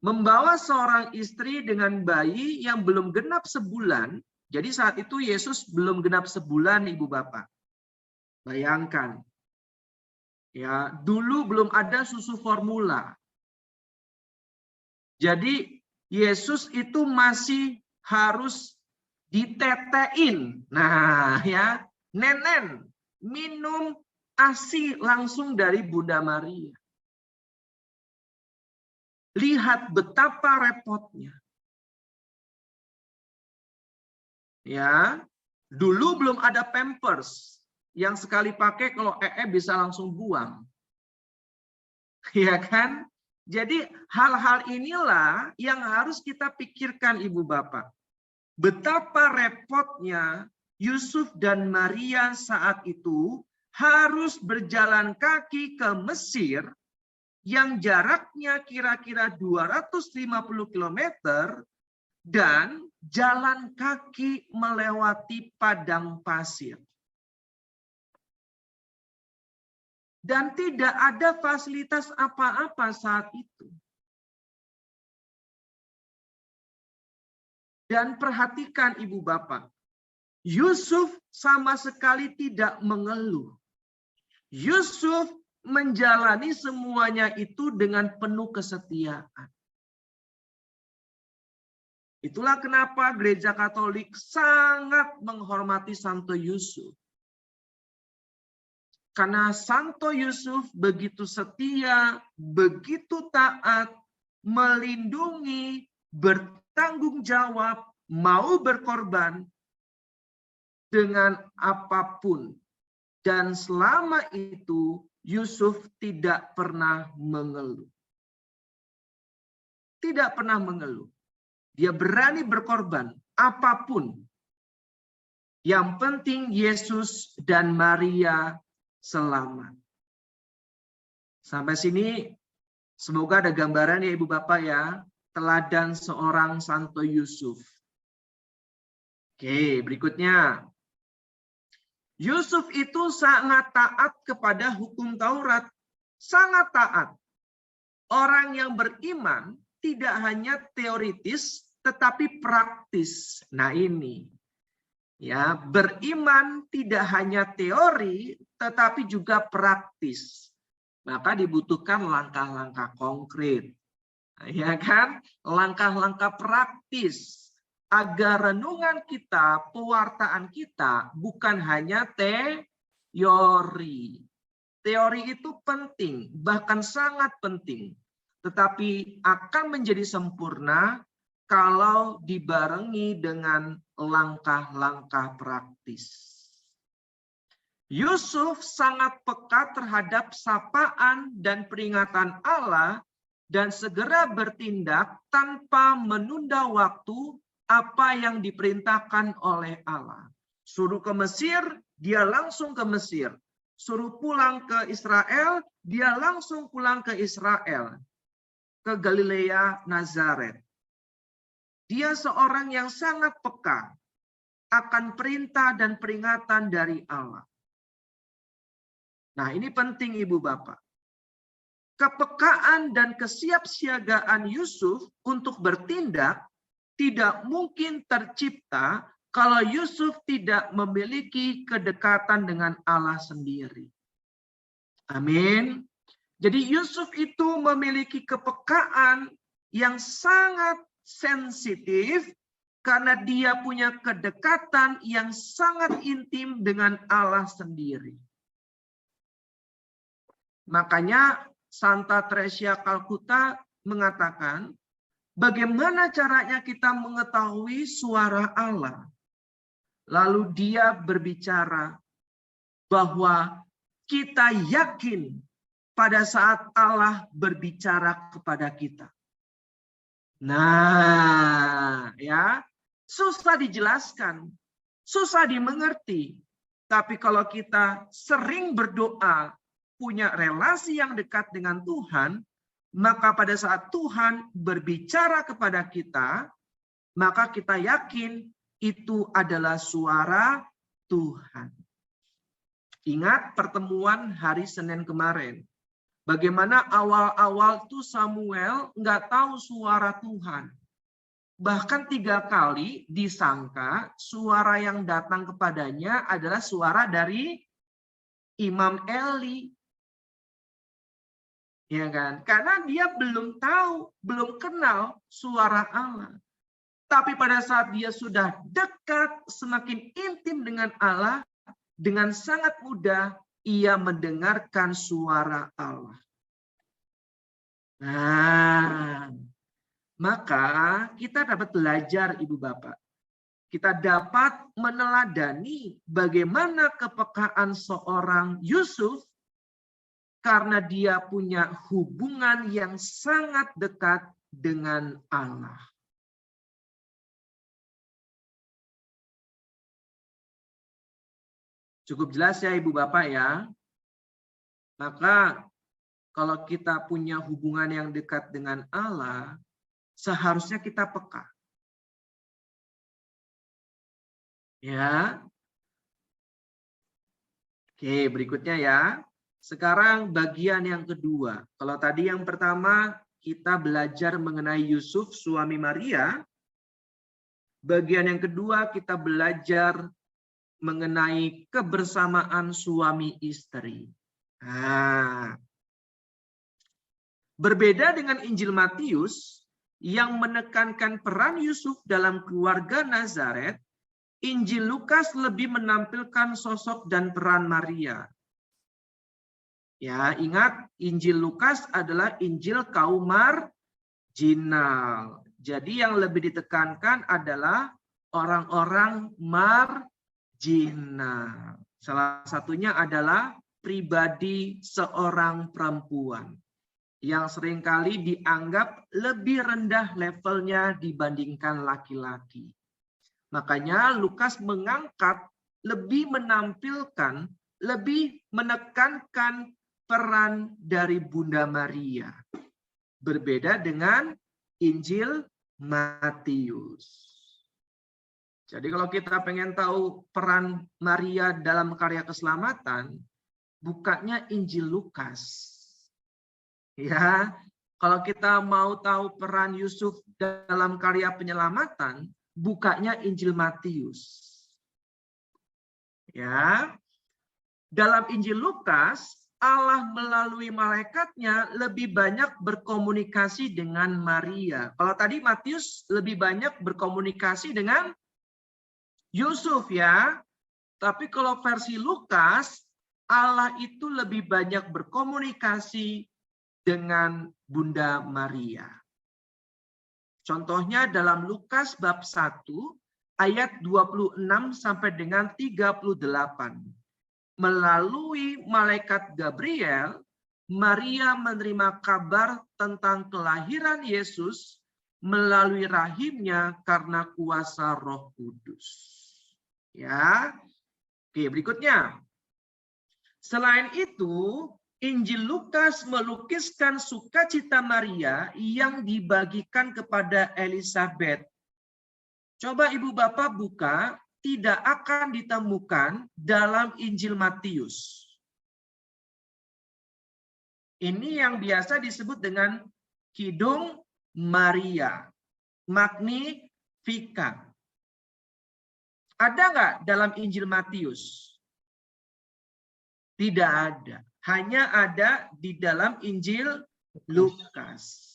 Membawa seorang istri dengan bayi yang belum genap sebulan. Jadi saat itu Yesus belum genap sebulan Ibu Bapak. Bayangkan. Ya, dulu belum ada susu formula. Jadi Yesus itu masih harus ditetein. Nah, ya, nenen minum ASI langsung dari Bunda Maria. Lihat betapa repotnya. Ya, dulu belum ada Pampers yang sekali pakai kalau bisa langsung buang. Ya kan? Jadi hal-hal inilah yang harus kita pikirkan Ibu Bapak. Betapa repotnya Yusuf dan Maria saat itu harus berjalan kaki ke Mesir yang jaraknya kira-kira 250 km dan jalan kaki melewati padang pasir. Dan tidak ada fasilitas apa-apa saat itu. Dan perhatikan Ibu Bapak, Yusuf sama sekali tidak mengeluh. Yusuf menjalani semuanya itu dengan penuh kesetiaan. Itulah kenapa Gereja Katolik sangat menghormati Santo Yusuf. Karena Santo Yusuf begitu setia, begitu taat, melindungi, bertanggung jawab, mau berkorban dengan apapun. Dan selama itu Yusuf tidak pernah mengeluh. Tidak pernah mengeluh. Dia berani berkorban apapun. Yang penting Yesus dan Maria selamat. Sampai sini semoga ada gambaran ya Ibu Bapak ya, teladan seorang Santo Yusuf. Oke, berikutnya. Yusuf itu sangat taat kepada hukum Taurat. Sangat taat. Orang yang beriman tidak hanya teoritis tetapi praktis. Nah ini. Ya, beriman tidak hanya teori tetapi juga praktis. Maka dibutuhkan langkah-langkah konkret. Ya kan? Langkah-langkah praktis agar renungan kita, pewartaan kita bukan hanya teori. Teori itu penting, bahkan sangat penting. Tetapi akan menjadi sempurna kalau dibarengi dengan langkah-langkah praktis. Yusuf sangat peka terhadap sapaan dan peringatan Allah dan segera bertindak tanpa menunda waktu apa yang diperintahkan oleh Allah. Suruh ke Mesir, dia langsung ke Mesir. Suruh pulang ke Israel, dia langsung pulang ke Israel. Ke Galilea, Nazaret. Dia seorang yang sangat peka akan perintah dan peringatan dari Allah. Nah, ini penting Ibu Bapak. Kepekaan dan kesiapsiagaan Yusuf untuk bertindak tidak mungkin tercipta kalau Yusuf tidak memiliki kedekatan dengan Allah sendiri. Amin. Jadi Yusuf itu memiliki kepekaan yang sangat sensitif karena dia punya kedekatan yang sangat intim dengan Allah sendiri. Makanya Santa Tresia Calcutta mengatakan, bagaimana caranya kita mengetahui suara Allah? Lalu dia berbicara bahwa kita yakin pada saat Allah berbicara kepada kita. Nah, ya, susah dijelaskan, susah dimengerti. Tapi kalau kita sering berdoa, punya relasi yang dekat dengan Tuhan, maka pada saat Tuhan berbicara kepada kita, maka kita yakin itu adalah suara Tuhan. Ingat pertemuan hari Senin kemarin. Bagaimana awal-awal tuh Samuel nggak tahu suara Tuhan. Bahkan 3 kali disangka suara yang datang kepadanya adalah suara dari Imam Eli. Ya kan? Karena dia belum tahu, belum kenal suara Allah. Tapi pada saat dia sudah dekat, semakin intim dengan Allah, dengan sangat mudah ia mendengarkan suara Allah. Nah, maka kita dapat belajar Ibu Bapak. Kita dapat meneladani bagaimana kepekaan seorang Yusuf karena dia punya hubungan yang sangat dekat dengan Allah. Cukup jelas ya Ibu Bapak ya. Maka kalau kita punya hubungan yang dekat dengan Allah, seharusnya kita peka. Ya. Oke, berikutnya ya. Sekarang bagian yang kedua. Kalau tadi yang pertama kita belajar mengenai Yusuf suami Maria. Bagian yang kedua kita belajar mengenai kebersamaan suami istri. Nah, berbeda dengan Injil Matius yang menekankan peran Yusuf dalam keluarga Nazaret, Injil Lukas lebih menampilkan sosok dan peran Maria. Ya, ingat Injil Lukas adalah Injil kaum marginal. Jadi yang lebih ditekankan adalah orang-orang marginal. Salah satunya adalah pribadi seorang perempuan yang seringkali dianggap lebih rendah levelnya dibandingkan laki-laki. Makanya Lukas mengangkat, lebih menampilkan, lebih menekankan peran dari Bunda Maria. Berbeda dengan Injil Matius. Jadi kalau kita pengen tahu peran Maria dalam karya keselamatan, bukanya Injil Lukas. Ya, kalau kita mau tahu peran Yusuf dalam karya penyelamatan, bukanya Injil Matius. Ya. Dalam Injil Lukas, Allah melalui malaikatnya lebih banyak berkomunikasi dengan Maria. Kalau tadi Matius lebih banyak berkomunikasi dengan Yusuf ya. Tapi kalau versi Lukas, Allah itu lebih banyak berkomunikasi dengan Bunda Maria. Contohnya dalam Lukas bab 1 ayat 26 sampai dengan 38. Melalui malaikat Gabriel, Maria menerima kabar tentang kelahiran Yesus melalui rahimnya karena kuasa Roh Kudus. Ya. Oke, berikutnya. Selain itu, Injil Lukas melukiskan sukacita Maria yang dibagikan kepada Elizabeth. Coba Ibu Bapak buka, tidak akan ditemukan dalam Injil Matius. Ini yang biasa disebut dengan Kidung Maria, Magnificat. Ada nggak dalam Injil Matius? Tidak ada. Hanya ada di dalam Injil Lukas.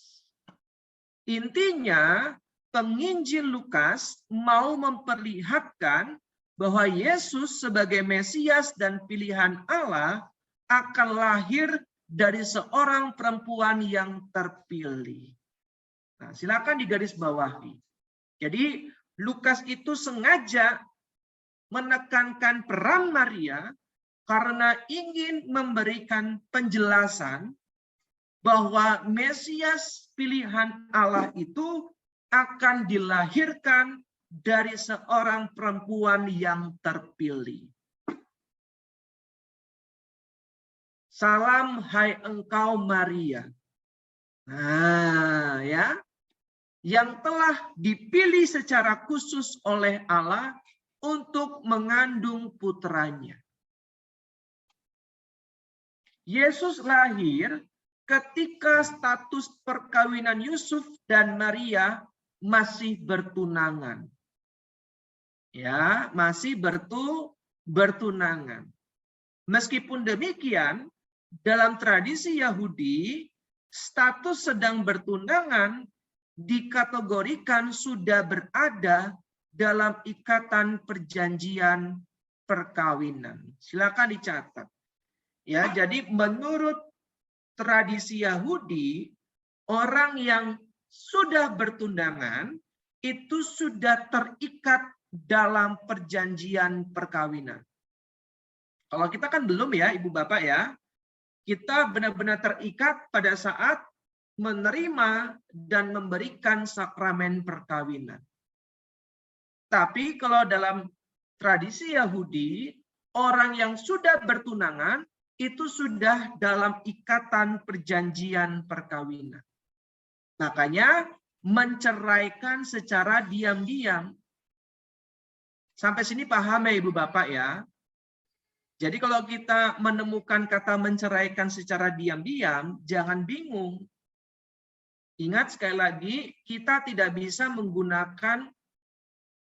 Intinya, penginjil Lukas mau memperlihatkan bahwa Yesus sebagai Mesias dan pilihan Allah akan lahir dari seorang perempuan yang terpilih. Nah, silakan digarisbawahi. Jadi, Lukas itu sengaja menekankan peran Maria karena ingin memberikan penjelasan bahwa Mesias pilihan Allah itu akan dilahirkan dari seorang perempuan yang terpilih. Salam hai engkau Maria. Nah, ya, yang telah dipilih secara khusus oleh Allah untuk mengandung putranya. Yesus lahir ketika status perkawinan Yusuf dan Maria masih bertunangan. Ya, masih bertunangan. Meskipun demikian, dalam tradisi Yahudi, status sedang bertunangan dikategorikan sudah berada dalam ikatan perjanjian perkawinan. Silakan dicatat. Ya, jadi menurut tradisi Yahudi, orang yang sudah bertunangan itu sudah terikat dalam perjanjian perkawinan. Kalau kita kan belum ya, Ibu Bapak ya. Kita benar-benar terikat pada saat menerima dan memberikan sakramen perkawinan. Tapi kalau dalam tradisi Yahudi, orang yang sudah bertunangan itu sudah dalam ikatan perjanjian perkawinan. Makanya menceraikan secara diam-diam. Sampai sini paham ya Ibu Bapak ya? Jadi kalau kita menemukan kata menceraikan secara diam-diam, jangan bingung. Ingat sekali lagi, kita tidak bisa menggunakan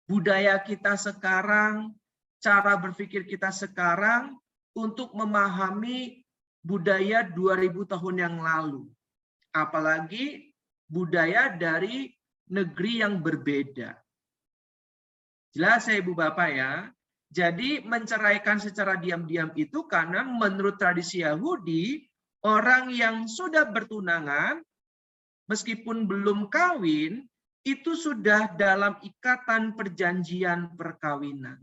budaya kita sekarang, cara berpikir kita sekarang untuk memahami budaya 2000 tahun yang lalu. Apalagi budaya dari negeri yang berbeda. Jelas ya Ibu Bapak ya? Jadi menceraikan secara diam-diam itu karena menurut tradisi Yahudi, orang yang sudah bertunangan, meskipun belum kawin, itu sudah dalam ikatan perjanjian perkawinan.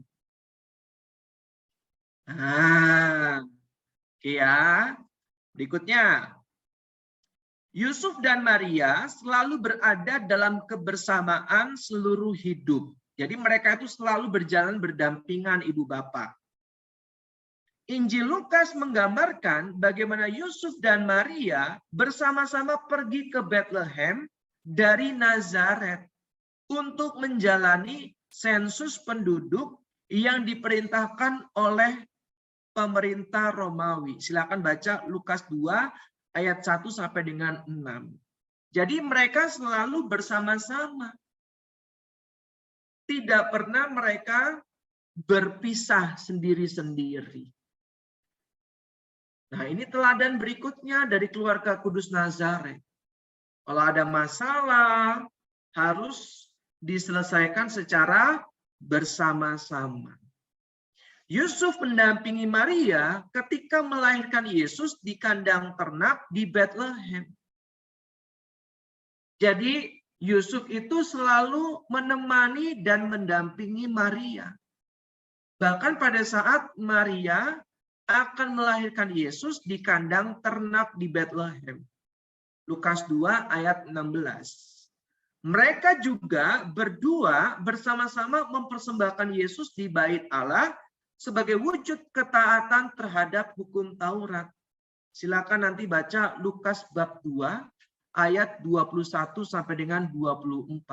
Nah, ya. Berikutnya. Yusuf dan Maria selalu berada dalam kebersamaan seluruh hidup. Jadi mereka itu selalu berjalan berdampingan Ibu Bapak. Injil Lukas menggambarkan bagaimana Yusuf dan Maria bersama-sama pergi ke Bethlehem dari Nazaret untuk menjalani sensus penduduk yang diperintahkan oleh pemerintah Romawi. Silakan baca Lukas 2 ayat 1 sampai dengan 6. Jadi mereka selalu bersama-sama. Tidak pernah mereka berpisah sendiri-sendiri. Nah, ini teladan berikutnya dari keluarga Kudus Nazaret. Kalau ada masalah, harus diselesaikan secara bersama-sama. Yusuf mendampingi Maria ketika melahirkan Yesus di kandang ternak di Bethlehem. Jadi, Yusuf itu selalu menemani dan mendampingi Maria. Bahkan pada saat Maria akan melahirkan Yesus di kandang ternak di Bethlehem. Lukas 2 ayat 16. Mereka juga berdua bersama-sama mempersembahkan Yesus di bait Allah sebagai wujud ketaatan terhadap hukum Taurat. Silakan nanti baca Lukas bab 2 ayat 21 sampai dengan 24.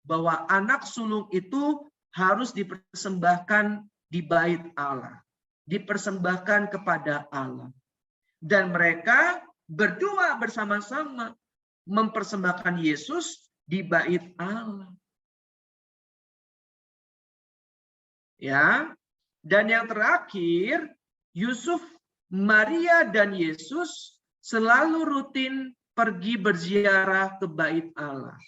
Bahwa anak sulung itu harus dipersembahkan di bait Allah. Dipersembahkan kepada Allah. Dan mereka berdua bersama-sama mempersembahkan Yesus di bait Allah. Ya. Dan yang terakhir, Yusuf, Maria dan Yesus selalu rutin pergi berziarah ke bait Allah.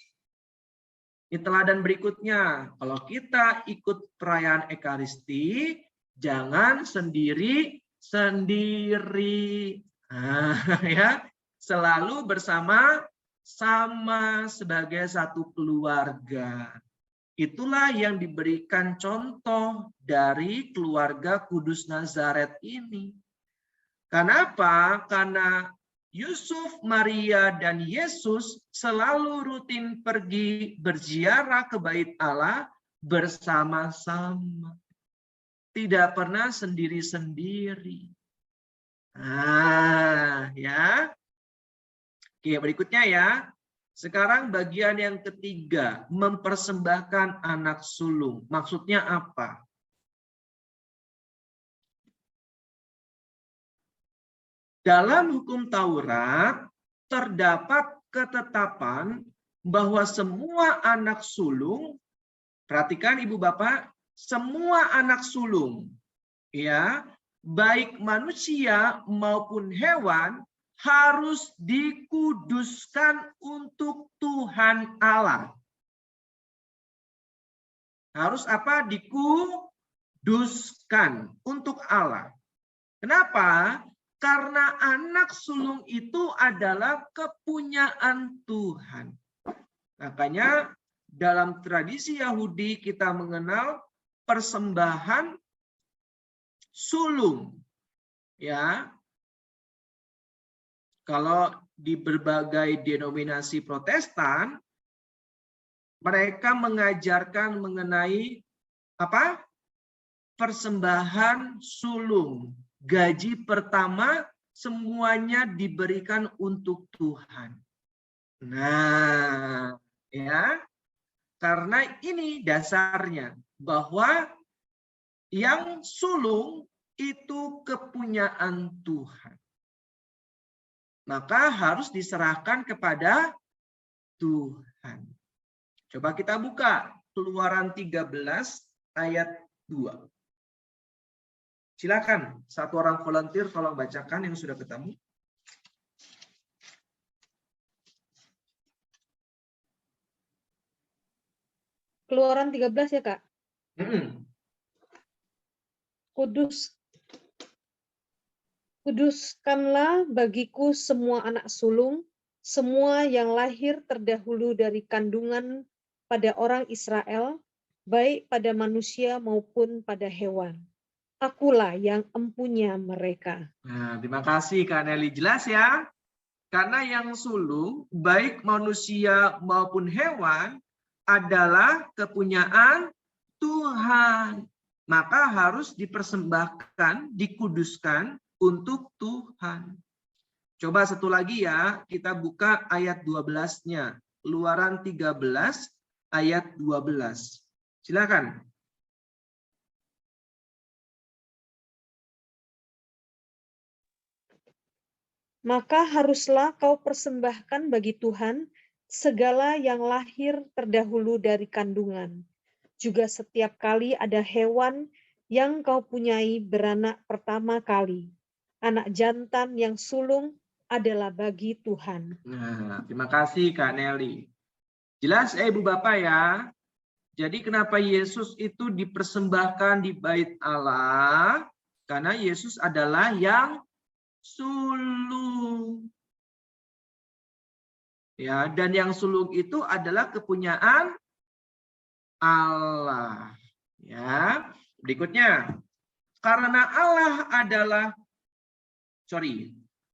Ini teladan berikutnya. Kalau kita ikut perayaan Ekaristi, jangan sendiri-sendiri. Ya, selalu bersama-sama sebagai satu keluarga. Itulah yang diberikan contoh dari keluarga Kudus Nazaret ini. Kenapa? Karena Yusuf, Maria, dan Yesus selalu rutin pergi berziarah ke bait Allah bersama-sama. Tidak pernah sendiri-sendiri. Nah, ya. Oke, berikutnya ya. Sekarang bagian yang ketiga, mempersembahkan anak sulung. Maksudnya apa? Dalam hukum Taurat terdapat ketetapan bahwa semua anak sulung, perhatikan Ibu Bapak, semua anak sulung, ya, baik manusia maupun hewan, harus dikuduskan untuk Tuhan Allah. Harus apa? Dikuduskan untuk Allah. Kenapa? Karena anak sulung itu adalah kepunyaan Tuhan. Makanya dalam tradisi Yahudi kita mengenal persembahan sulung. Ya. Kalau di berbagai denominasi Protestan, mereka mengajarkan mengenai apa? Persembahan sulung. Gaji pertama semuanya diberikan untuk Tuhan. Nah, ya. Karena ini dasarnya bahwa yang sulung itu kepunyaan Tuhan. Maka harus diserahkan kepada Tuhan. Coba kita buka Keluaran 13 ayat 2. Silakan, satu orang volunteer tolong bacakan yang sudah ketemu. Keluaran 13 ya, Kak? Kuduskanlah bagiku semua anak sulung, semua yang lahir terdahulu dari kandungan pada orang Israel, baik pada manusia maupun pada hewan. Akulah yang empunya mereka. Nah, terima kasih Kak Nelly. Jelas ya? Karena yang sulung, baik manusia maupun hewan, adalah kepunyaan Tuhan. Maka harus dipersembahkan, dikuduskan untuk Tuhan. Coba satu lagi ya, kita buka ayat 12-nya. Keluaran 13 ayat 12. Silakan. Maka haruslah kau persembahkan bagi Tuhan segala yang lahir terdahulu dari kandungan. Juga setiap kali ada hewan yang kau punyai beranak pertama kali. Anak jantan yang sulung adalah bagi Tuhan. Nah, terima kasih Kak Nelly. Jelas Ibu Bapak ya. Jadi kenapa Yesus itu dipersembahkan di bait Allah? Karena Yesus adalah yang sulung. Ya, dan yang sulung itu adalah kepunyaan Allah. Ya. Berikutnya, karena Allah adalah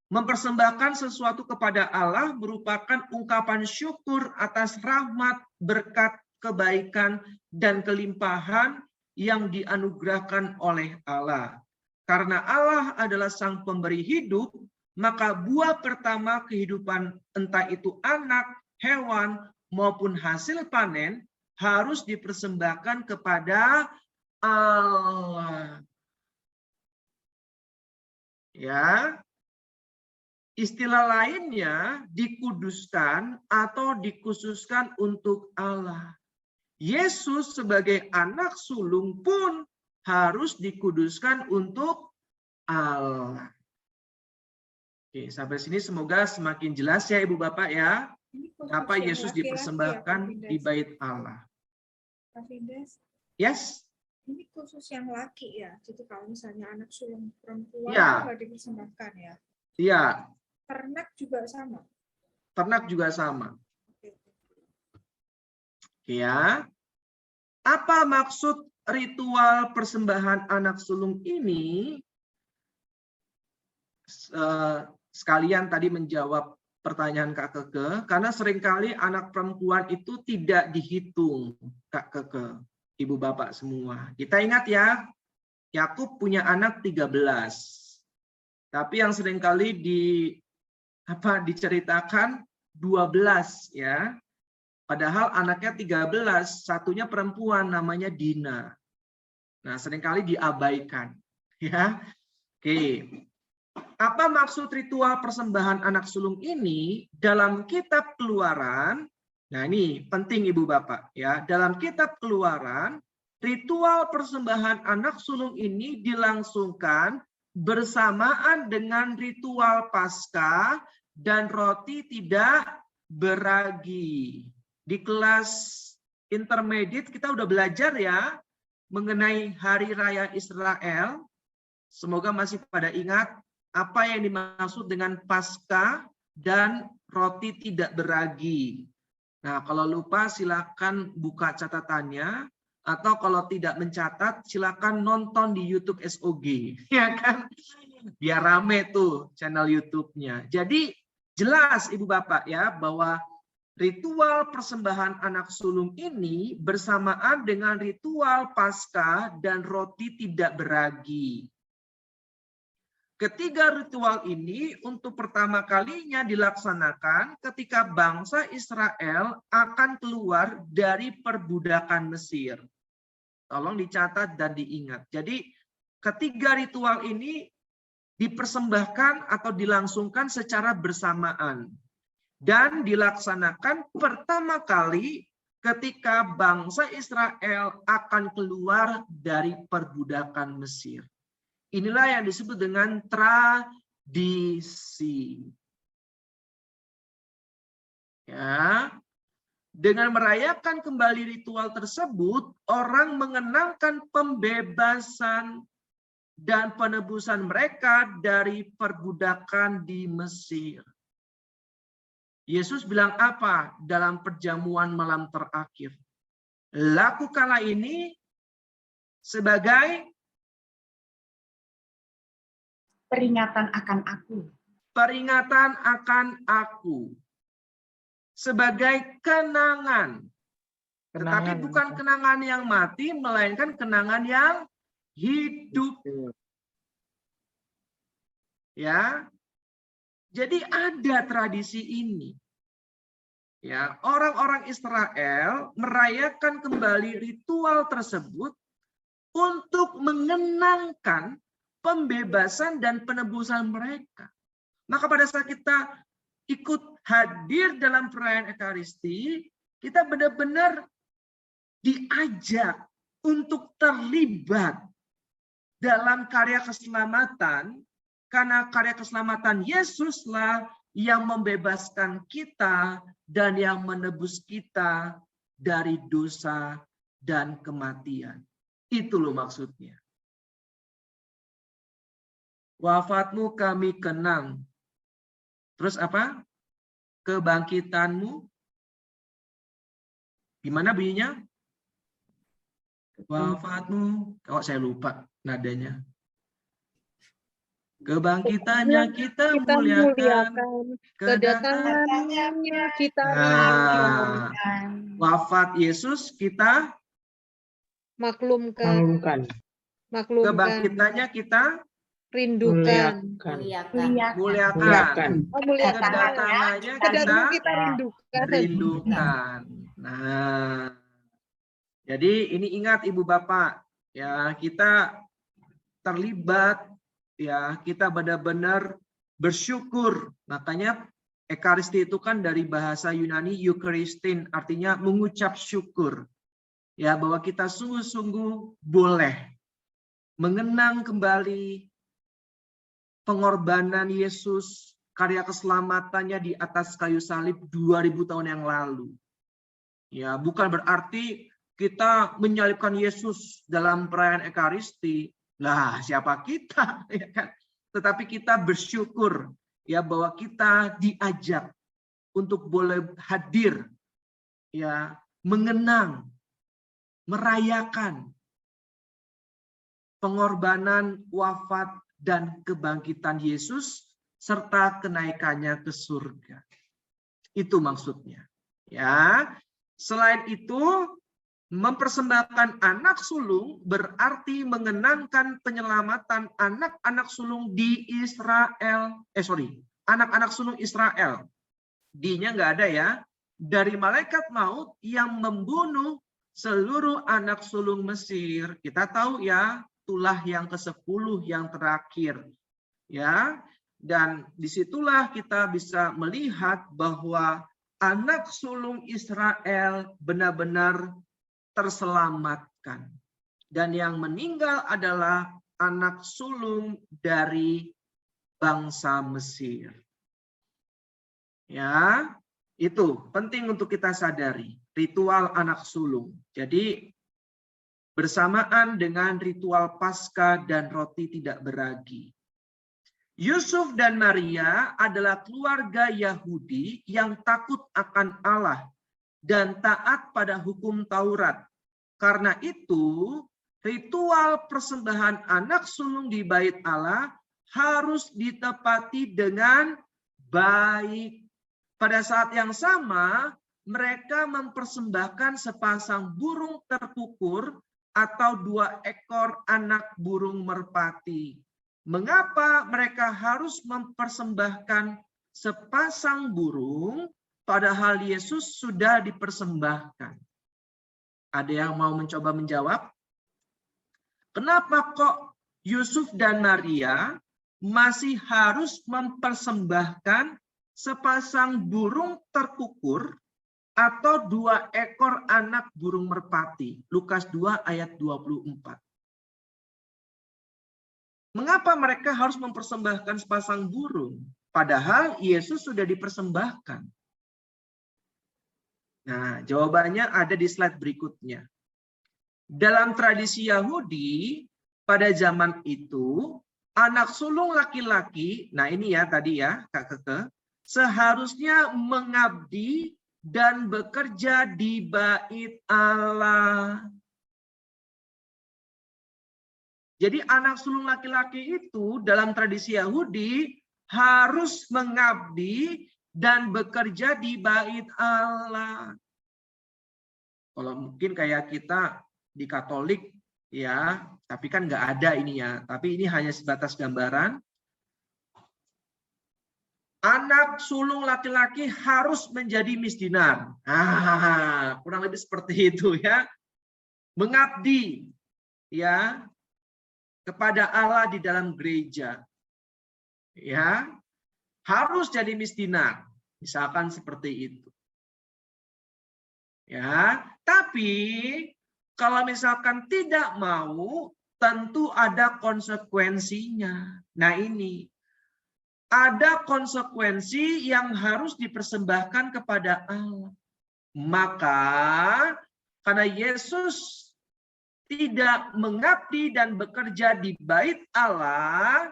mempersembahkan sesuatu kepada Allah merupakan ungkapan syukur atas rahmat, berkat, kebaikan, dan kelimpahan yang dianugerahkan oleh Allah. Karena Allah adalah sang pemberi hidup, maka buah pertama kehidupan, entah itu anak, hewan, maupun hasil panen, harus dipersembahkan kepada Allah. Ya, istilah lainnya dikuduskan atau dikhususkan untuk Allah. Yesus sebagai anak sulung pun harus dikuduskan untuk Allah. Oke, sampai sini semoga semakin jelas ya Ibu Bapak ya. Kenapa Yesus dipersembahkan di bait Allah. Yes. Ini khusus yang laki ya. Jadi kalau misalnya anak sulung perempuan ya, nggak dipersembahkan ya. Iya. Ternak juga sama. Ternak juga sama. Ya. Apa maksud ritual persembahan anak sulung ini? Sekalian tadi menjawab pertanyaan Kak Keke, karena seringkali anak perempuan itu tidak dihitung, Kak Keke. Ibu Bapak semua. Kita ingat ya, Yakub punya anak 13. Tapi yang seringkali diceritakan 12 ya. Padahal anaknya 13, satunya perempuan namanya Dina. Nah, seringkali diabaikan ya. Oke. Apa maksud ritual persembahan anak sulung ini dalam kitab Keluaran? Nah, ini penting Ibu Bapak ya. Dalam kitab Keluaran, ritual persembahan anak sulung ini dilangsungkan bersamaan dengan ritual Paskah dan roti tidak beragi. Di kelas intermediate kita udah belajar ya mengenai hari raya Israel. Semoga masih pada ingat apa yang dimaksud dengan Paskah dan roti tidak beragi. Nah, kalau lupa silakan buka catatannya, atau kalau tidak mencatat silakan nonton di YouTube SOG, ya kan? Biar rame tuh channel YouTube-nya. Jadi jelas Ibu Bapak ya bahwa ritual persembahan anak sulung ini bersamaan dengan ritual Paskah dan roti tidak beragi. Ketiga ritual ini untuk pertama kalinya dilaksanakan ketika bangsa Israel akan keluar dari perbudakan Mesir. Tolong dicatat dan diingat. Jadi ketiga ritual ini dipersembahkan atau dilangsungkan secara bersamaan. Dan dilaksanakan pertama kali ketika bangsa Israel akan keluar dari perbudakan Mesir. Inilah yang disebut dengan tradisi. Ya, dengan merayakan kembali ritual tersebut, orang mengenangkan pembebasan dan penebusan mereka dari perbudakan di Mesir. Yesus bilang apa dalam perjamuan malam terakhir? Lakukanlah ini sebagai peringatan akan aku. Peringatan akan aku. Sebagai kenangan. Tetapi bukan kenangan yang mati, melainkan kenangan yang hidup. Ya. Jadi ada tradisi ini. Ya, orang-orang Israel merayakan kembali ritual tersebut untuk mengenangkan pembebasan dan penebusan mereka. Maka pada saat kita ikut hadir dalam perayaan Ekaristi, kita benar-benar diajak untuk terlibat dalam karya keselamatan, karena karya keselamatan Yesuslah yang membebaskan kita dan yang menebus kita dari dosa dan kematian. Itu loh maksudnya. Wafatmu kami kenang. Terus apa? Kebangkitanmu. Gimana bunyinya? Wafatmu. Kok saya lupa nadanya. Kebangkitannya kita muliakan. Kedatangannya kita wafat Yesus kita maklumkan. Kebangkitannya kita rindukan. Muliakan. Kedatangannya kita rindukan. Nah, jadi ini ingat Ibu Bapak, ya kita terlibat, ya kita benar-benar bersyukur. Makanya Ekaristi itu kan dari bahasa Yunani Eucharistin, artinya mengucap syukur. Ya bahwa kita sungguh-sungguh boleh mengenang kembali pengorbanan Yesus, karya keselamatannya di atas kayu salib 2000 tahun yang lalu. Ya, bukan berarti kita menyalibkan Yesus dalam perayaan Ekaristi. Lah, siapa kita? Ya kan? Tetapi kita bersyukur ya bahwa kita diajak untuk boleh hadir, ya, mengenang, merayakan pengorbanan, wafat dan kebangkitan Yesus serta kenaikannya ke surga. Itu maksudnya. Ya. Selain itu, Mempersembahkan anak sulung berarti mengenangkan penyelamatan anak-anak sulung di Israel. Anak-anak sulung Israel. D-nya nggak ada ya. Dari malaikat maut yang membunuh seluruh anak sulung Mesir. Kita tahu ya, tulah yang ke-10 yang terakhir. Ya, dan disitulah kita bisa melihat bahwa anak sulung Israel benar-benar terselamatkan. Dan yang meninggal adalah anak sulung dari bangsa Mesir. Ya, itu penting untuk kita sadari. Ritual anak sulung. Jadi bersamaan dengan ritual Paskah dan roti tidak beragi. Yusuf dan Maria adalah keluarga Yahudi yang takut akan Allah dan taat pada hukum Taurat. Karena itu, ritual persembahan anak sulung di bait Allah harus ditepati dengan baik. Pada saat yang sama, mereka mempersembahkan sepasang burung terkukur atau 2 ekor anak burung merpati. Mengapa mereka harus mempersembahkan sepasang burung padahal Yesus sudah dipersembahkan? Ada yang mau mencoba menjawab? Kenapa kok Yusuf dan Maria masih harus mempersembahkan sepasang burung terkukur atau 2 ekor anak burung merpati? Lukas 2 ayat 24. Mengapa mereka harus mempersembahkan sepasang burung? Padahal Yesus sudah dipersembahkan. Nah, jawabannya ada di slide berikutnya. Dalam tradisi Yahudi, pada zaman itu, anak sulung laki-laki, nah ini ya tadi ya, Kak Keke, seharusnya mengabdi dan bekerja di bait Allah. Jadi anak sulung laki-laki itu dalam tradisi Yahudi harus mengabdi dan bekerja di bait Allah. Kalau mungkin kayak kita di Katolik ya, tapi kan nggak ada ini ya. Tapi ini hanya sebatas gambaran. Anak sulung laki-laki harus menjadi misdinar. Kurang lebih seperti itu ya. Mengabdi ya kepada Allah di dalam gereja. Ya. Harus jadi misdinar. Misalkan seperti itu. Ya, tapi kalau misalkan tidak mau, tentu ada konsekuensinya. Nah ini, ada konsekuensi yang harus dipersembahkan kepada Allah. Maka, karena Yesus tidak mengabdi dan bekerja di bait Allah,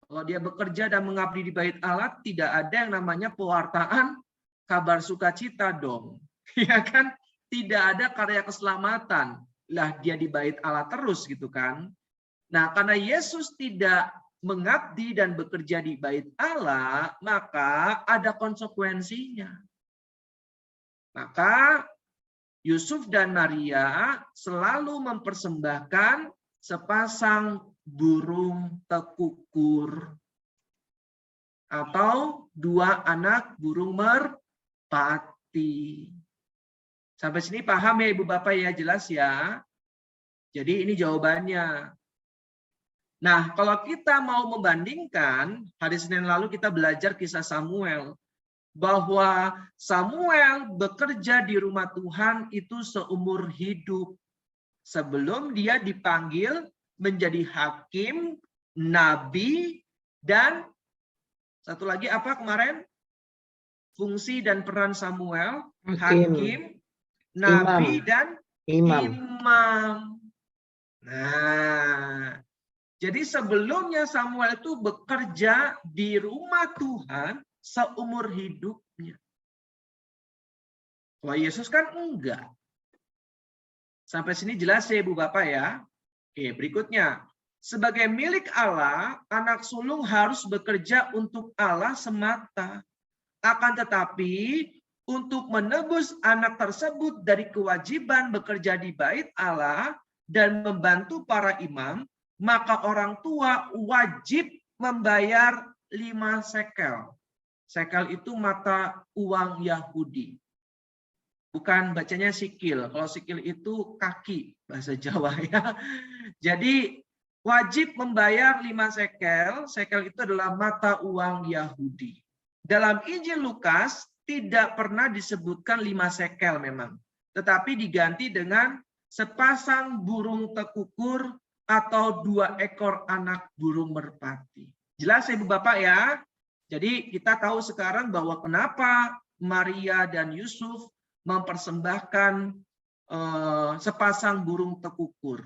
kalau dia bekerja dan mengabdi di bait Allah, tidak ada yang namanya pewartaan kabar sukacita dong. Ya kan? Tidak ada karya keselamatan. Lah dia di bait Allah terus gitu kan. Nah, karena Yesus tidak mengabdi dan bekerja di bait Allah, maka ada konsekuensinya. Maka Yusuf dan Maria selalu mempersembahkan sepasang burung tekukur atau 2 anak burung merpati. Sampai sini paham ya Ibu Bapak ya, jelas ya. Jadi ini jawabannya. Nah, kalau kita mau membandingkan, hari Senin lalu kita belajar kisah Samuel. Bahwa Samuel bekerja di rumah Tuhan itu seumur hidup. Sebelum dia dipanggil menjadi hakim, nabi, dan satu lagi apa kemarin? Fungsi dan peran Samuel, hakim, nabi, dan imam. Nah, jadi sebelumnya Samuel itu bekerja di rumah Tuhan seumur hidupnya. Kalau Yesus kan enggak. Sampai sini jelas ya Ibu Bapak ya. Oke, berikutnya. Sebagai milik Allah, anak sulung harus bekerja untuk Allah semata. Akan tetapi, untuk menebus anak tersebut dari kewajiban bekerja di bait Allah dan membantu para imam, maka orang tua wajib membayar 5 shekel. Shekel itu mata uang Yahudi. Bukan bacanya sikil. Kalau sikil itu kaki bahasa Jawa ya. Jadi wajib membayar 5 shekel. Shekel itu adalah mata uang Yahudi. Dalam Injil Lukas tidak pernah disebutkan 5 shekel memang. Tetapi diganti dengan sepasang burung tekukur atau 2 ekor anak burung merpati. Jelas ya Ibu Bapak ya? Jadi kita tahu sekarang bahwa kenapa Maria dan Yusuf mempersembahkan sepasang burung tekukur.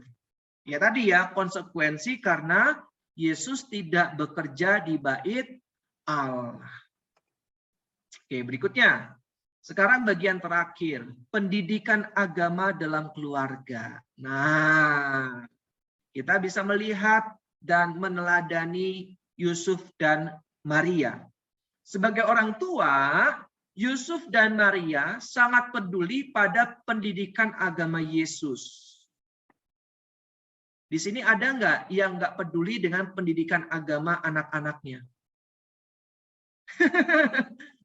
Ya tadi ya, konsekuensi karena Yesus tidak bekerja di bait Allah. Oke, berikutnya. Sekarang bagian terakhir, pendidikan agama dalam keluarga. Nah, kita bisa melihat dan meneladani Yusuf dan Maria. Sebagai orang tua, Yusuf dan Maria sangat peduli pada pendidikan agama Yesus. Di sini ada nggak yang nggak peduli dengan pendidikan agama anak-anaknya?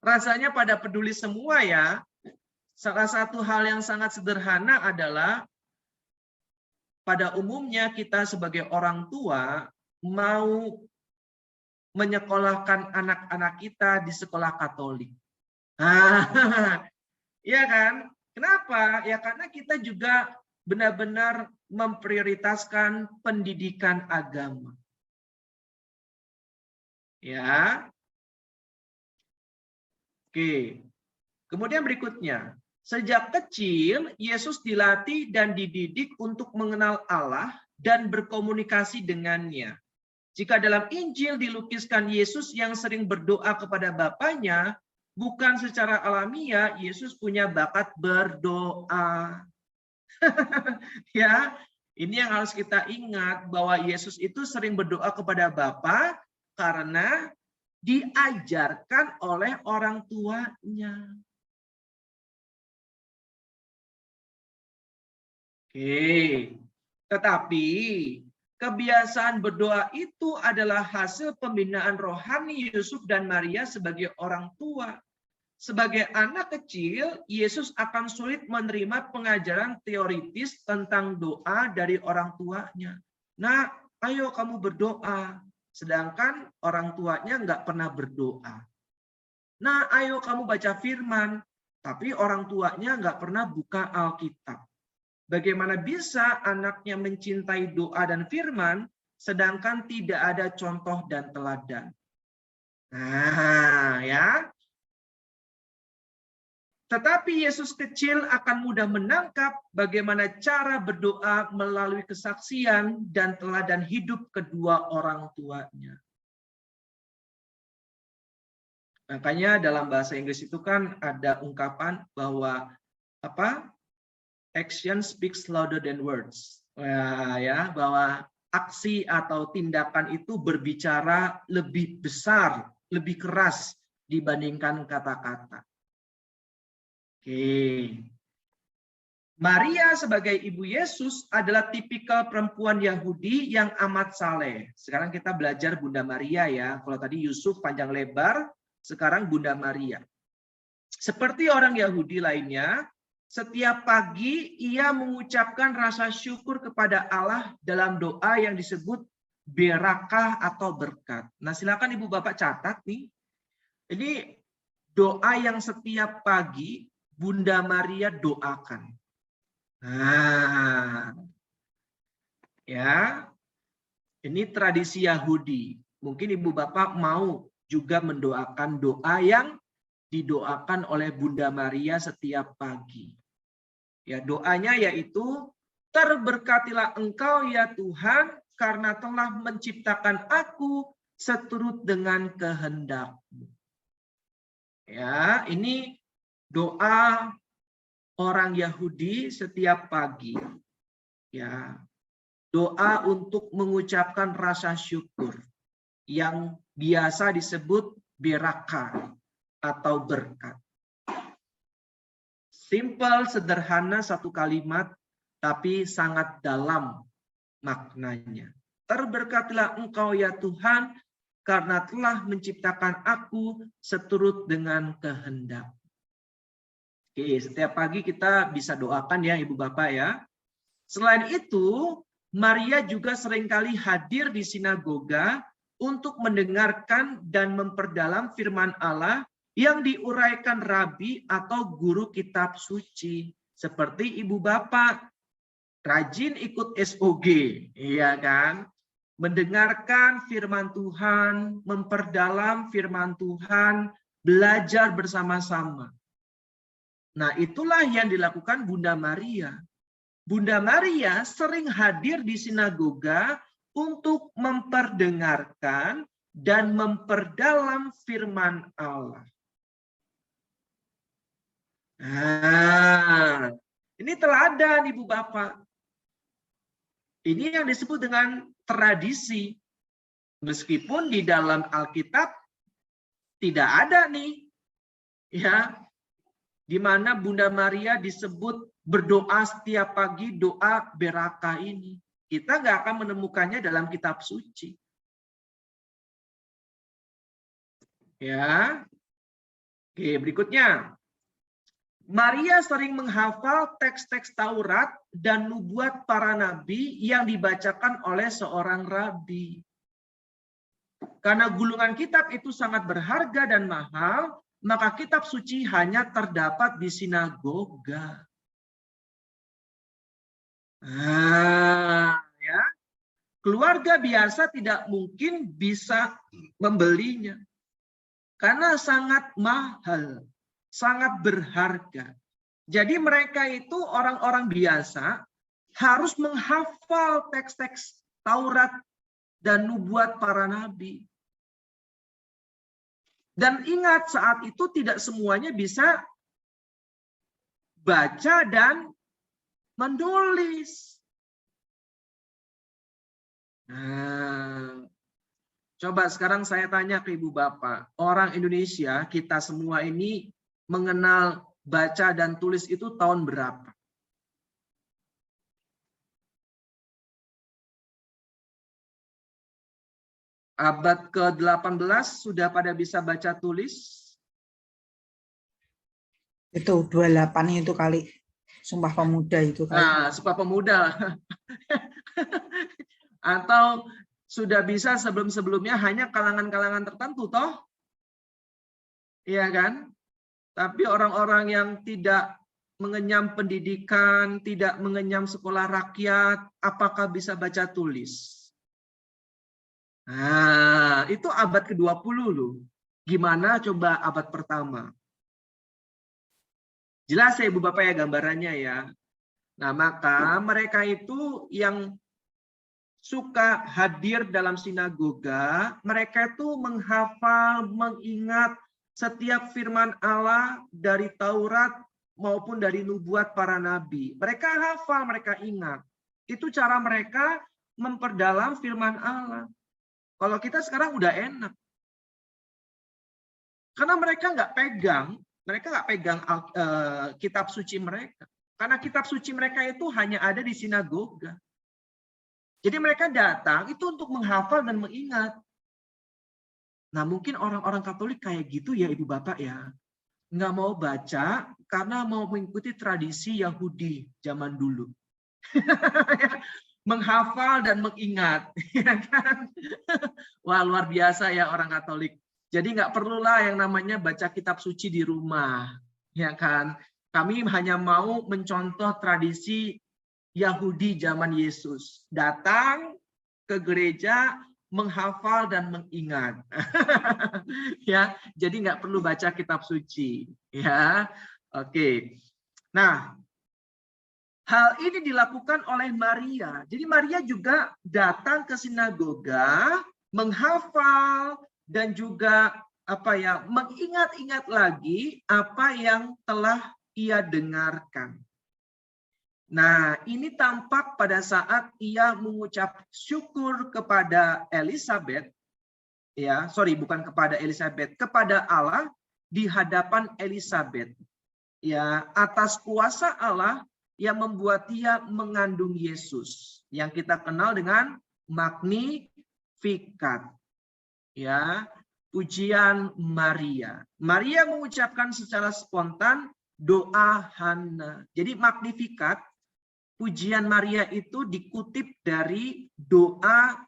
Rasanya pada peduli semua ya. Salah satu hal yang sangat sederhana adalah pada umumnya kita sebagai orang tua mau menyekolahkan anak-anak kita di sekolah Katolik. Iya kan? Kenapa? Ya karena kita juga benar-benar memprioritaskan pendidikan agama. Ya. Oke. Kemudian berikutnya, sejak kecil Yesus dilatih dan dididik untuk mengenal Allah dan berkomunikasi dengannya. Jika dalam Injil dilukiskan Yesus yang sering berdoa kepada Bapanya, bukan secara alamiah Yesus punya bakat berdoa. Ya, ini yang harus kita ingat bahwa Yesus itu sering berdoa kepada Bapa karena diajarkan oleh orang tuanya. Oke, tetapi kebiasaan berdoa itu adalah hasil pembinaan rohani Yusuf dan Maria sebagai orang tua. Sebagai anak kecil, Yesus akan sulit menerima pengajaran teoritis tentang doa dari orang tuanya. Nah, ayo kamu berdoa. Sedangkan orang tuanya nggak pernah berdoa. Nah, ayo kamu baca firman. Tapi orang tuanya nggak pernah buka Alkitab. Bagaimana bisa anaknya mencintai doa dan firman, sedangkan tidak ada contoh dan teladan? Nah, ya. Tetapi Yesus kecil akan mudah menangkap bagaimana cara berdoa melalui kesaksian dan teladan hidup kedua orang tuanya. Makanya dalam bahasa Inggris itu kan ada ungkapan bahwa action speaks louder than words. Ya, bahwa aksi atau tindakan itu berbicara lebih besar, lebih keras dibandingkan kata-kata. Oke. Maria sebagai ibu Yesus adalah tipikal perempuan Yahudi yang amat saleh. Sekarang kita belajar Bunda Maria ya. Kalau tadi Yusuf panjang lebar, sekarang Bunda Maria. Seperti orang Yahudi lainnya, setiap pagi ia mengucapkan rasa syukur kepada Allah dalam doa yang disebut berakah atau berkat. Nah, silakan Ibu Bapak catat nih. Ini doa yang setiap pagi Bunda Maria doakan. Nah, ya, ini tradisi Yahudi. Mungkin Ibu Bapak mau juga mendoakan doa yang didoakan oleh Bunda Maria setiap pagi. Ya, doanya yaitu, terberkatilah Engkau ya Tuhan, karena telah menciptakan aku seturut dengan kehendak-Mu. Ya, ini doa orang Yahudi setiap pagi. Ya, doa untuk mengucapkan rasa syukur yang biasa disebut berakah atau berkat. Simple, sederhana satu kalimat, tapi sangat dalam maknanya. Terberkatilah engkau ya Tuhan, karena telah menciptakan aku seturut dengan kehendak. Oke, setiap pagi kita bisa doakan ya Ibu Bapak ya. Selain itu, Maria juga seringkali hadir di sinagoga untuk mendengarkan dan memperdalam firman Allah yang diuraikan rabi atau guru kitab suci. Seperti Ibu Bapak, rajin ikut SOG, iya kan? Mendengarkan firman Tuhan, memperdalam firman Tuhan, belajar bersama-sama. Nah, itulah yang dilakukan Bunda Maria. Bunda Maria sering hadir di sinagoga untuk memperdengarkan dan memperdalam firman Allah. Nah, ini teladan Ibu Bapak. Ini yang disebut dengan tradisi. Meskipun di dalam Alkitab tidak ada nih, ya, di mana Bunda Maria disebut berdoa setiap pagi, doa beraka ini. Kita nggak akan menemukannya dalam kitab suci. Ya. Oke, berikutnya. Maria sering menghafal teks-teks Taurat dan nubuat para nabi yang dibacakan oleh seorang rabi. Karena gulungan kitab itu sangat berharga dan mahal, maka kitab suci hanya terdapat di sinagoga. Ya. Keluarga biasa tidak mungkin bisa membelinya. Karena sangat mahal, sangat berharga. Jadi mereka itu orang-orang biasa harus menghafal teks-teks Taurat dan nubuat para nabi. Dan ingat, saat itu tidak semuanya bisa baca dan menulis. Nah, coba sekarang saya tanya ke Ibu Bapak, orang Indonesia, kita semua ini mengenal baca dan tulis itu tahun berapa? Abad ke-18 sudah pada bisa baca tulis? Itu 28 itu kali. Sumpah Pemuda itu kali. Nah, Sumpah Pemuda. Atau sudah bisa sebelum-sebelumnya hanya kalangan-kalangan tertentu, toh? Iya kan? Tapi orang-orang yang tidak mengenyam pendidikan, tidak mengenyam sekolah rakyat, apakah bisa baca tulis? Nah, itu abad ke-20 loh. Gimana coba abad pertama? Jelas ya Ibu Bapak ya gambarannya ya. Nah, maka mereka itu yang suka hadir dalam sinagoga, mereka itu menghafal, mengingat setiap firman Allah dari Taurat maupun dari nubuat para nabi. Mereka hafal, mereka ingat. Itu cara mereka memperdalam firman Allah. Kalau kita sekarang udah enak. Karena mereka nggak pegang kitab suci mereka. Karena kitab suci mereka itu hanya ada di sinagoga. Jadi mereka datang itu untuk menghafal dan mengingat. Nah, mungkin orang-orang Katolik kayak gitu ya Ibu Bapak ya. Nggak mau baca karena mau mengikuti tradisi Yahudi zaman dulu. Menghafal dan mengingat. Ya kan? Wah, luar biasa ya orang Katolik. Jadi nggak perlulah yang namanya baca kitab suci di rumah. Ya kan? Kami hanya mau mencontoh tradisi Yahudi zaman Yesus. Datang ke gereja, menghafal dan mengingat. Ya, jadi nggak perlu baca kitab suci. Ya, oke. Nah, hal ini dilakukan oleh Maria. Jadi Maria juga datang ke sinagoga, menghafal dan juga mengingat-ingat lagi apa yang telah ia dengarkan. Nah, ini tampak pada saat ia mengucap syukur kepada Elizabeth, kepada Allah di hadapan Elizabeth. ya atas kuasa Allah yang membuat dia mengandung Yesus yang kita kenal dengan Magnificat. Ya, pujian Maria. Maria mengucapkan secara spontan doa Hana. Jadi Magnificat, pujian Maria itu dikutip dari doa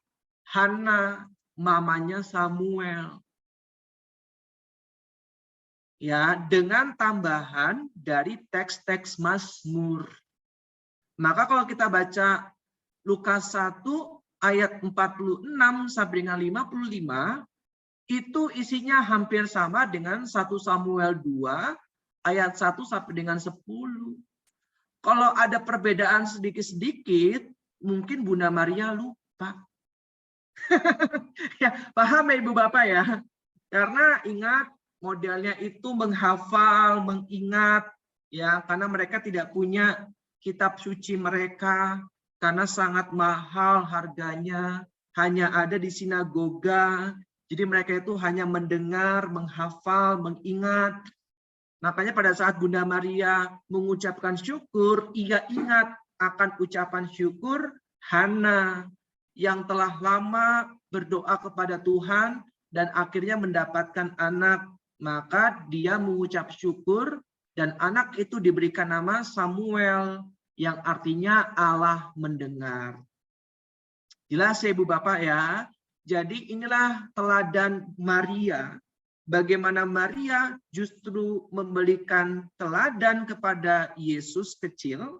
Hana, mamanya Samuel. Ya, dengan tambahan dari teks-teks Mazmur. Maka kalau kita baca Lukas 1 ayat 46 sampai dengan 55, itu isinya hampir sama dengan 1 Samuel 2 ayat 1 sampai dengan 10. Kalau ada perbedaan sedikit-sedikit, mungkin Bunda Maria lupa. Ya, paham ya Ibu Bapak ya? Karena ingat, modelnya itu menghafal, mengingat, ya, karena mereka tidak punya kitab suci mereka, karena sangat mahal harganya, hanya ada di sinagoga. Jadi mereka itu hanya mendengar, menghafal, mengingat. Makanya pada saat Bunda Maria mengucapkan syukur, ia ingat akan ucapan syukur Hana yang telah lama berdoa kepada Tuhan dan akhirnya mendapatkan anak. Maka dia mengucap syukur dan anak itu diberikan nama Samuel yang artinya Allah mendengar. Jelas ya Ibu Bapak ya. Jadi inilah teladan Maria. Bagaimana Maria justru memberikan teladan kepada Yesus kecil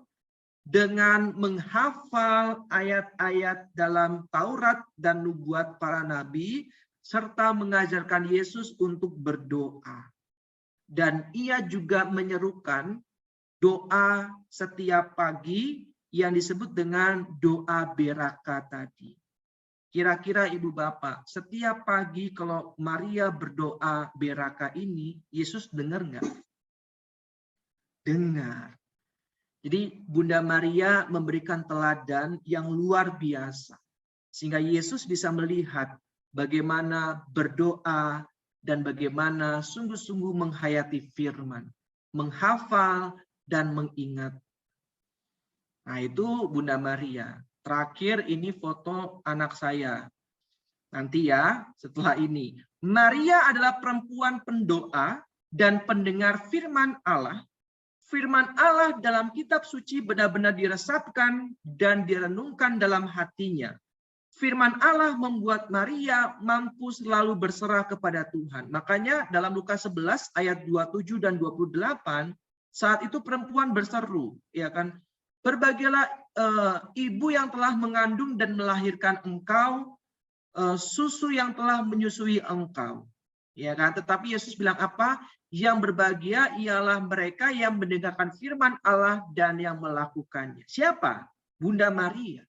dengan menghafal ayat-ayat dalam Taurat dan nubuat para nabi, serta mengajarkan Yesus untuk berdoa. Dan ia juga menyerukan doa setiap pagi yang disebut dengan doa beraka tadi. Kira-kira Ibu Bapak, setiap pagi kalau Maria berdoa beraka ini, Yesus dengar nggak? Dengar. Jadi Bunda Maria memberikan teladan yang luar biasa. Sehingga Yesus bisa melihat bagaimana berdoa dan bagaimana sungguh-sungguh menghayati firman. Menghafal dan mengingat. Nah itu Bunda Maria. Terakhir ini foto anak saya. Nanti ya setelah ini. Maria adalah perempuan pendoa dan pendengar firman Allah. Firman Allah dalam kitab suci benar-benar diresapkan dan direnungkan dalam hatinya. Firman Allah membuat Maria mampu selalu berserah kepada Tuhan. Makanya dalam Lukas 11 ayat 27 dan 28, saat itu perempuan berseru, ya kan? Berbahagialah ibu yang telah mengandung dan melahirkan engkau, susu yang telah menyusui engkau. Ya kan? Tetapi Yesus bilang apa? Yang berbahagia ialah mereka yang mendengarkan firman Allah dan yang melakukannya. Siapa? Bunda Maria.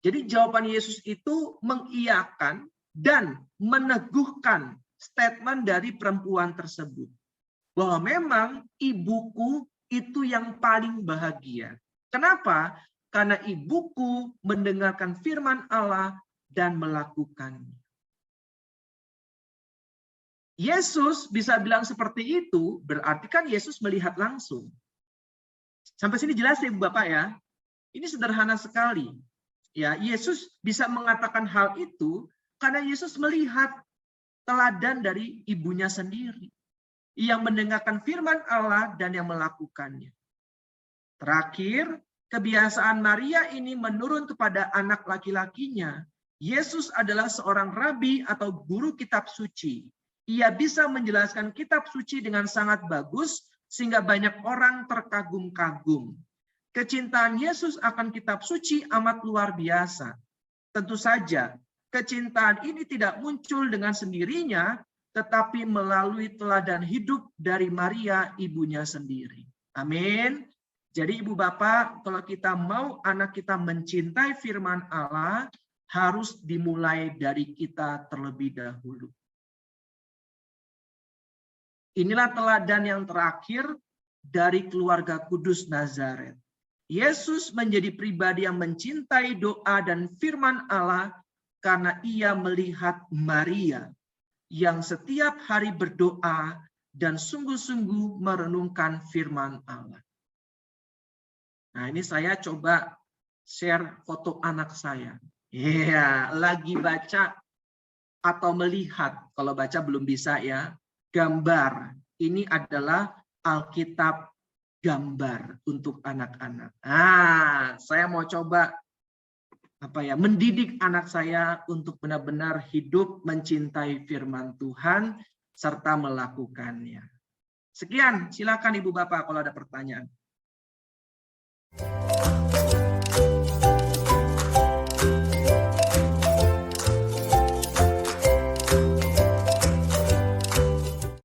Jadi jawaban Yesus itu mengiyakan dan meneguhkan statement dari perempuan tersebut. Bahwa memang ibuku itu yang paling bahagia. Kenapa? Karena ibuku mendengarkan firman Allah dan melakukannya. Yesus bisa bilang seperti itu, berarti kan Yesus melihat langsung. Sampai sini jelas ya Ibu Bapak ya? Ini sederhana sekali. Ya, Yesus bisa mengatakan hal itu karena Yesus melihat teladan dari ibunya sendiri yang mendengarkan firman Allah dan yang melakukannya. Terakhir, kebiasaan Maria ini menurun kepada anak laki-lakinya. Yesus adalah seorang rabi atau guru kitab suci. Ia bisa menjelaskan kitab suci dengan sangat bagus sehingga banyak orang terkagum-kagum. Kecintaan Yesus akan kitab suci amat luar biasa. Tentu saja, kecintaan ini tidak muncul dengan sendirinya, tetapi melalui teladan hidup dari Maria, ibunya sendiri. Amin. Jadi Ibu Bapak, kalau kita mau anak kita mencintai firman Allah, harus dimulai dari kita terlebih dahulu. Inilah teladan yang terakhir dari keluarga kudus Nazaret. Yesus menjadi pribadi yang mencintai doa dan firman Allah karena ia melihat Maria yang setiap hari berdoa dan sungguh-sungguh merenungkan firman Allah. Nah, ini saya coba share foto anak saya. Iya, lagi baca atau melihat, kalau baca belum bisa ya, gambar. Ini adalah Alkitab gambar untuk anak-anak. Nah, saya mau coba mendidik anak saya untuk benar-benar hidup mencintai firman Tuhan serta melakukannya. Sekian, silakan Ibu Bapak kalau ada pertanyaan.